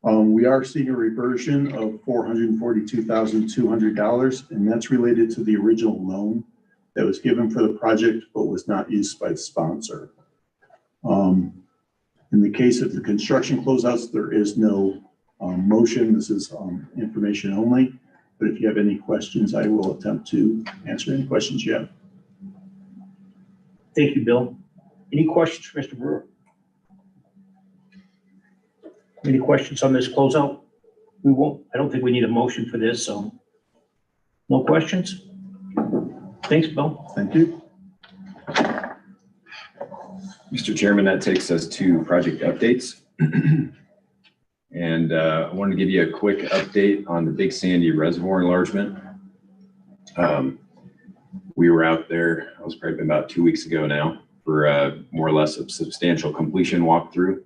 We are seeing a reversion of $442,200, and that's related to the original loan that was given for the project, but was not used by the sponsor. In the case of the construction closeouts, there is no motion. This is information only. But if you have any questions, I will attempt to answer any questions you have. Thank you, Bill. Any questions for Mr. Brewer? Any questions on this closeout? We won't, I don't think we need a motion for this, so no questions? Thanks, Bill. Thank you. Mr. Chairman, that takes us to project updates. And I wanted to give you a quick update on the Big Sandy Reservoir enlargement. We were out there, it was probably about 2 weeks ago now, for more or less a substantial completion walkthrough.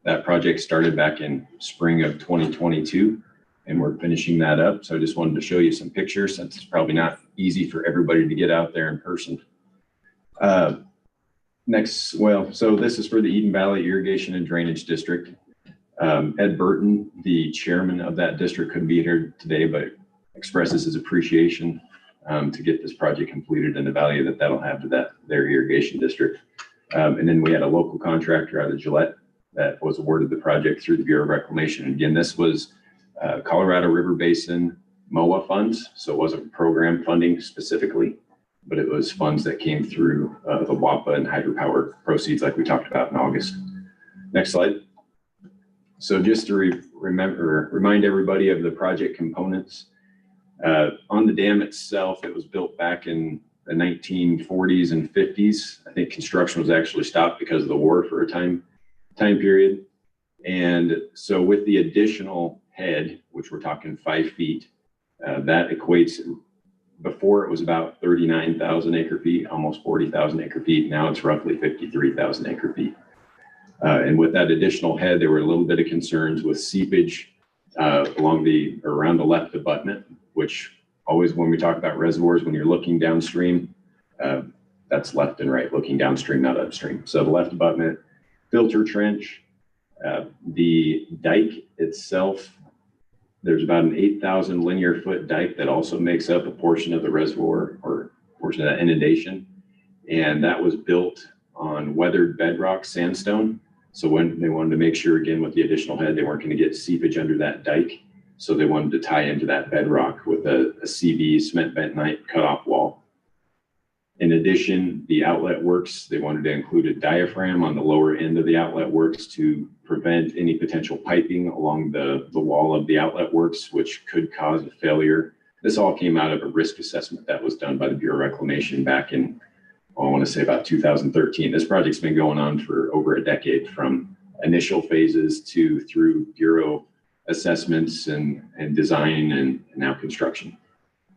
That project started back in spring of 2022, and we're finishing that up. So I just wanted to show you some pictures, since it's probably not easy for everybody to get out there in person. Next, well, so this is for the Eden Valley Irrigation and Drainage District. Ed Burton, the chairman of that district, couldn't be here today, but expresses his appreciation to get this project completed and the value that that'll have to their irrigation district. And then we had a local contractor out of Gillette that was awarded the project through the Bureau of Reclamation. And again, this was Colorado River Basin MOA funds, so it wasn't program funding specifically, but it was funds that came through the WAPA and hydropower proceeds like we talked about in August. Next slide. So just to remind everybody of the project components. On the dam itself, it was built back in the 1940s and 50s. I think construction was actually stopped because of the war for a time period. And so with the additional head, which we're talking 5 feet, that equates, before it was about 39,000 acre feet, almost 40,000 acre feet. Now it's roughly 53,000 acre feet. And with that additional head, there were a little bit of concerns with seepage around the left abutment, which always, when we talk about reservoirs, when you're looking downstream, that's left and right, looking downstream, not upstream. So the left abutment, filter trench, the dike itself, there's about an 8,000 linear foot dike that also makes up a portion of the reservoir or portion of that inundation. And that was built on weathered bedrock sandstone. So when they wanted to make sure, again, with the additional head, they weren't going to get seepage under that dike. So they wanted to tie into that bedrock with a CV, cement bentonite cutoff wall. In addition, the outlet works, they wanted to include a diaphragm on the lower end of the outlet works to prevent any potential piping along the wall of the outlet works, which could cause a failure. This all came out of a risk assessment that was done by the Bureau of Reclamation back in, I want to say about 2013. This project's been going on for over a decade, from initial phases through Bureau assessments and design and now construction.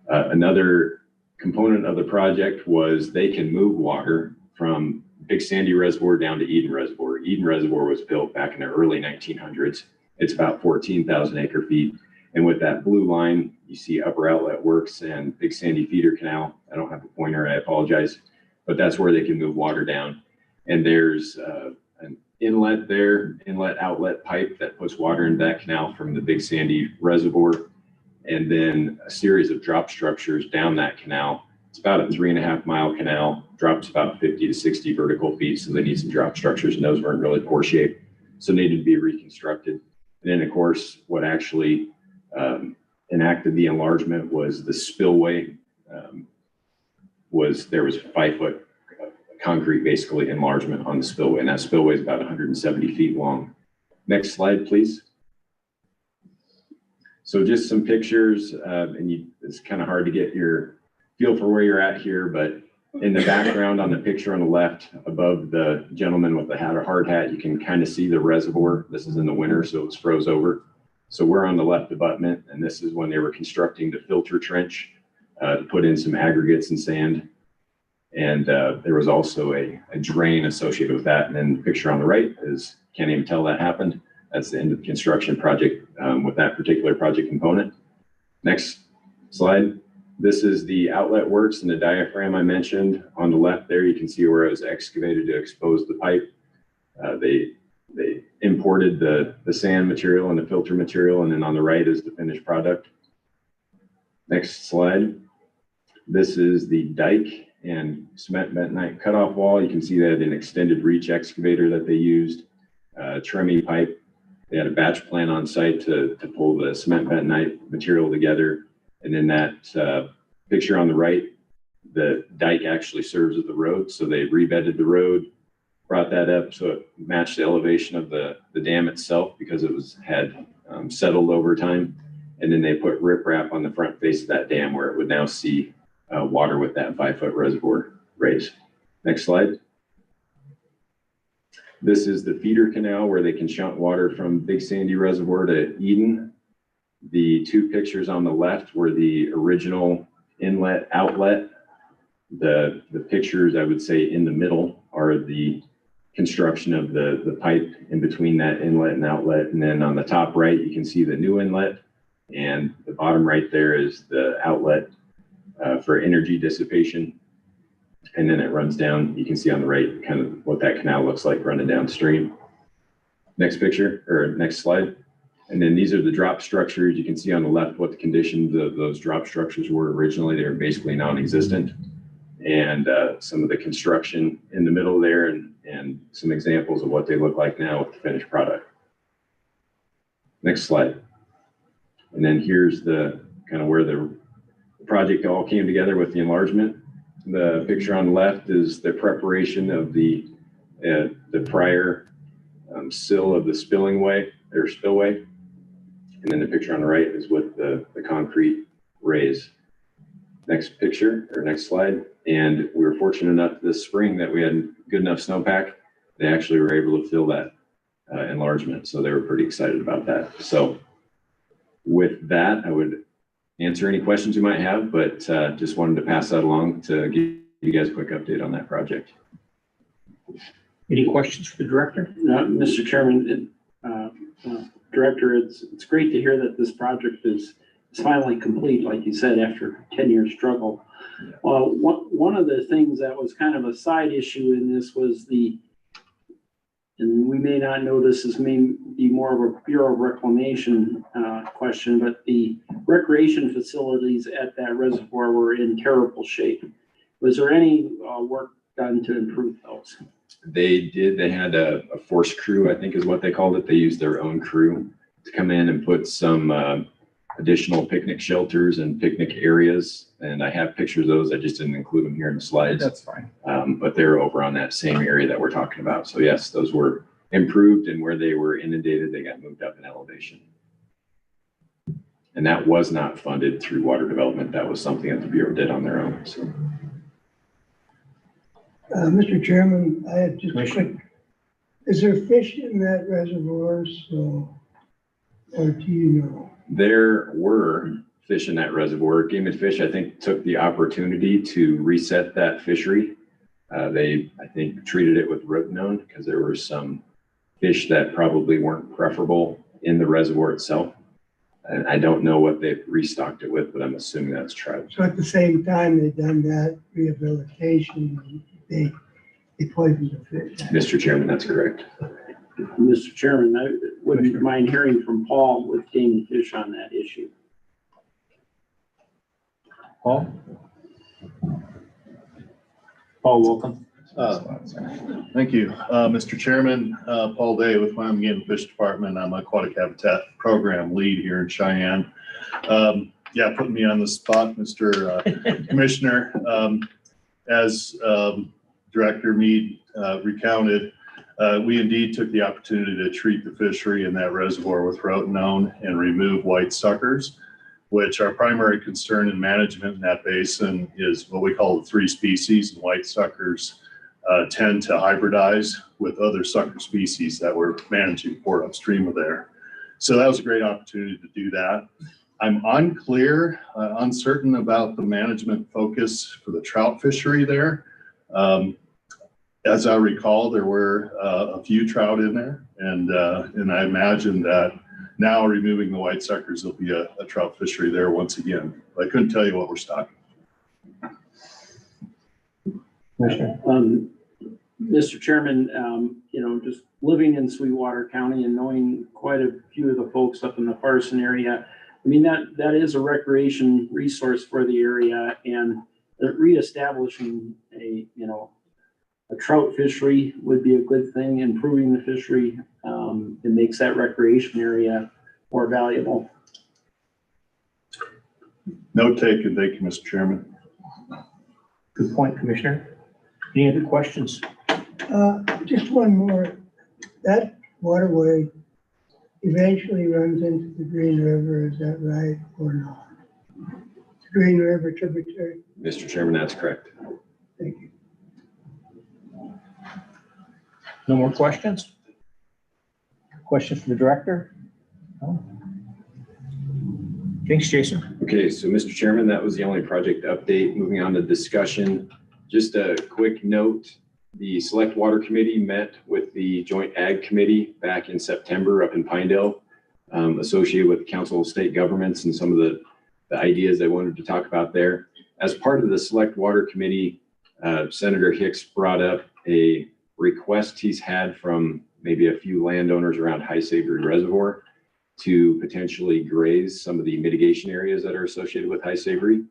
Another component of the project was they can move water from Big Sandy Reservoir down to Eden Reservoir. Eden Reservoir was built back in the early 1900s. It's about 14,000 acre feet. And with that blue line, you see Upper Outlet Works and Big Sandy Feeder Canal. I don't have a pointer, I apologize, but that's where they can move water down. And there's an inlet there, inlet outlet pipe that puts water into that canal from the Big Sandy Reservoir. And then a series of drop structures down that canal. It's about a 3.5 mile canal, drops about 50 to 60 vertical feet. So they need some drop structures, and those were in really poor shape. So needed to be reconstructed. And then of course, what actually enacted the enlargement was the spillway. There was 5 foot concrete basically enlargement on the spillway, and that spillway is about 170 feet long. Next slide, please. So just some pictures, and it's kind of hard to get your feel for where you're at here, but in the background on the picture on the left above the gentleman with the hard hat, you can kind of see the reservoir. This is in the winter, so it's froze over. So we're on the left abutment, and this is when they were constructing the filter trench to put in some aggregates and sand. And there was also a drain associated with that. And then the picture on the right is, can't even tell that happened. That's the end of the construction project with that particular project component. Next slide. This is the outlet works and the diaphragm I mentioned. On the left there, you can see where it was excavated to expose the pipe. They imported the sand material and the filter material, and then on the right is the finished product. Next slide. This is the dike and cement bentonite cutoff wall. You can see that an extended reach excavator that they used, Tremie pipe. They had a batch plant on site to pull the cement bentonite material together. And then that picture on the right, the dike actually serves as the road. So they rebedded the road, brought that up so it matched the elevation of the dam itself because it had settled over time. And then they put riprap on the front face of that dam where it would now see water with that 5 foot reservoir raised. Next slide. This is the feeder canal where they can shunt water from Big Sandy Reservoir to Eden. The 2 pictures on the left were the original inlet outlet. The pictures I would say in the middle are the construction of the pipe in between that inlet and outlet. And then on the top right, you can see the new inlet, and the bottom right there is the outlet for energy dissipation. And then it runs down. You can see on the right kind of what that canal looks like running downstream. Next picture, or next slide. And then these are the drop structures. You can see on the left what the conditions of those drop structures were originally. They were basically non-existent. And some of the construction in the middle there, and some examples of what they look like now with the finished product. Next slide. And then here's the kind of where the project all came together with the enlargement. The picture on the left is the preparation of the prior sill of the spillway. And then the picture on the right is with the concrete raise. Next picture, or next slide. And we were fortunate enough this spring that we had good enough snowpack. They actually were able to fill that enlargement. So they were pretty excited about that. So with that, I would answer any questions you might have, but just wanted to pass that along to give you guys a quick update on that project. Any questions for the director? Mr. Chairman, Director, it's great to hear that this project is finally complete, like you said, after a 10-year struggle. One of the things that was kind of a side issue in this was and we may not know this, may be more of a Bureau of Reclamation question, but the recreation facilities at that reservoir were in terrible shape. Was there any work done to improve those? They did. They had a force crew, I think is what they called it. They used their own crew to come in and put some additional picnic shelters and picnic areas. And I have pictures of those. I just didn't include them here in the slides. That's fine. But they're over on that same area that we're talking about. So yes, those were improved, and where they were inundated, they got moved up in elevation. And that was not funded through water development. That was something that the Bureau did on their own. So. Mr. Chairman, I had just a quick, is there fish in that reservoir? Or do you know? There were fish in that reservoir. Game and Fish, I think, took the opportunity to reset that fishery. They, I think, treated it with rotenone because there were some fish that probably weren't preferable in the reservoir itself. And I don't know what they've restocked it with, but I'm assuming that's trout. So at the same time they've done that rehabilitation, they poisoned the fish. Mr. Chairman, that's correct. Mr. Chairman, I wouldn't mind hearing from Paul with Game and Fish on that issue. Paul? Paul, welcome. Thank you, Mr. Chairman. Paul Day with Wyoming Game and Fish Department. I'm Aquatic Habitat Program Lead here in Cheyenne. Yeah, putting me on the spot, Mr. Commissioner. As Director Mead recounted, we indeed took the opportunity to treat the fishery in that reservoir with rotenone and remove white suckers, which our primary concern in management in that basin is what we call the 3 species. And white suckers tend to hybridize with other sucker species that we're managing port upstream of there. So that was a great opportunity to do that. I'm unclear, uncertain about the management focus for the trout fishery there. As I recall, there were a few trout in there, and I imagine that now removing the white suckers will be a trout fishery there once again. But I couldn't tell you what we're stocking. Mr. Chairman, just living in Sweetwater County and knowing quite a few of the folks up in the Farson area, I mean, that is a recreation resource for the area, and reestablishing a trout fishery would be a good thing. Improving the fishery, it makes that recreation area more valuable. Note taken. Thank you, Mr. Chairman. Good point, Commissioner. Any other questions? Just one more. That waterway eventually runs into the Green River, is that right or not? The Green River tributary? Mr. Chairman, that's correct. Thank you. No more questions? Questions for the director? No? Thanks, Jason. Okay, so Mr. Chairman, that was the only project update. Moving on to discussion. Just a quick note, the Select Water Committee met with the Joint Ag Committee back in September up in Pinedale, associated with the Council of State Governments and some of the ideas they wanted to talk about there. As part of the Select Water Committee, Senator Hicks brought up a request he's had from maybe a few landowners around High Savory Reservoir to potentially graze some of the mitigation areas that are associated with High Savory.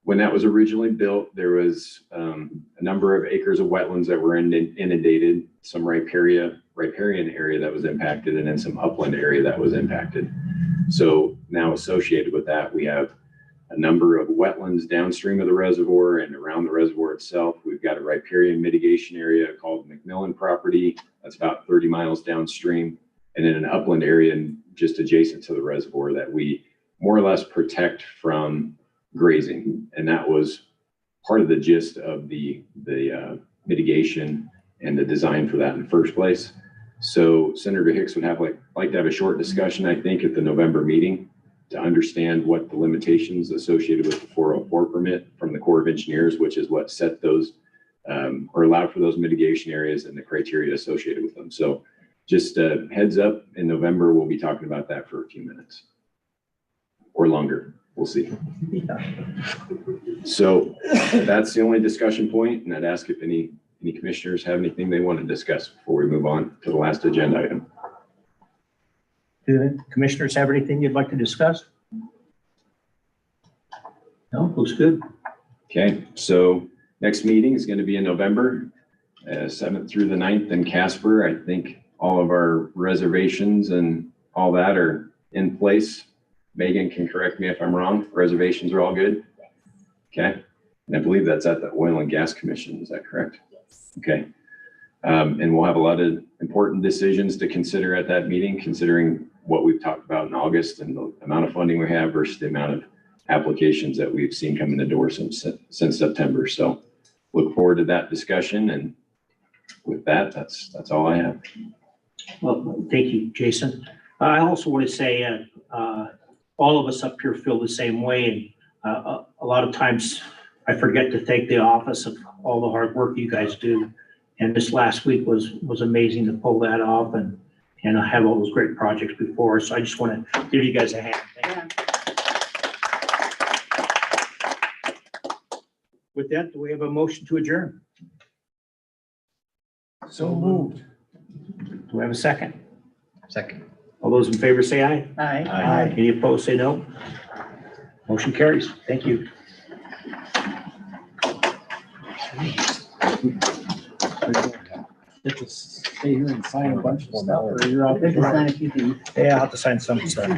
When that was originally built, there was a number of acres of wetlands that were inundated, some riparian area that was impacted, and then some upland area that was impacted. So now associated with that, we have a number of wetlands downstream of the reservoir and around the reservoir itself. We've got a riparian mitigation area called McMillan property. That's about 30 miles downstream. And then an upland area just adjacent to the reservoir that we more or less protect from grazing. And that was part of the gist of the mitigation and the design for that in the first place. So Senator Hicks would like to have a short discussion, I think, at the November meeting to understand what the limitations associated with the 404 permit from the Corps of Engineers, which is what set those or allowed for those mitigation areas and the criteria associated with them. So just a heads up, in November, we'll be talking about that for a few minutes or longer. We'll see. So that's the only discussion point, and I'd ask if any commissioners have anything they want to discuss before we move on to the last agenda item. Do the commissioners have anything you'd like to discuss? No, looks good. Okay, so next meeting is going to be in November, 7th through the 9th in Casper. I think all of our reservations and all that are in place. Megan can correct me if I'm wrong. Reservations are all good? Okay. And I believe that's at the Oil and Gas Commission. Is that correct? Yes. Okay. And we'll have a lot of important decisions to consider at that meeting, considering what we've talked about in August and the amount of funding we have versus the amount of applications that we've seen come in the door since September. So look forward to that discussion. And with that, that's all I have. Well, thank you, Jason. I also want to say all of us up here feel the same way. And a lot of times I forget to thank the office of all the hard work you guys do. And this last week was amazing to pull that off. and have all those great projects before us. So I just want to give you guys a hand. Thank you. With that, do we have a motion to adjourn? So moved. Do we have a second? Second. All those in favor say aye. Aye. Any opposed, say no. Motion carries. Thank you. Get to stay here and sign a bunch of stuff, or you're out There's a sign a few things. Yeah, I'll have to sign some stuff.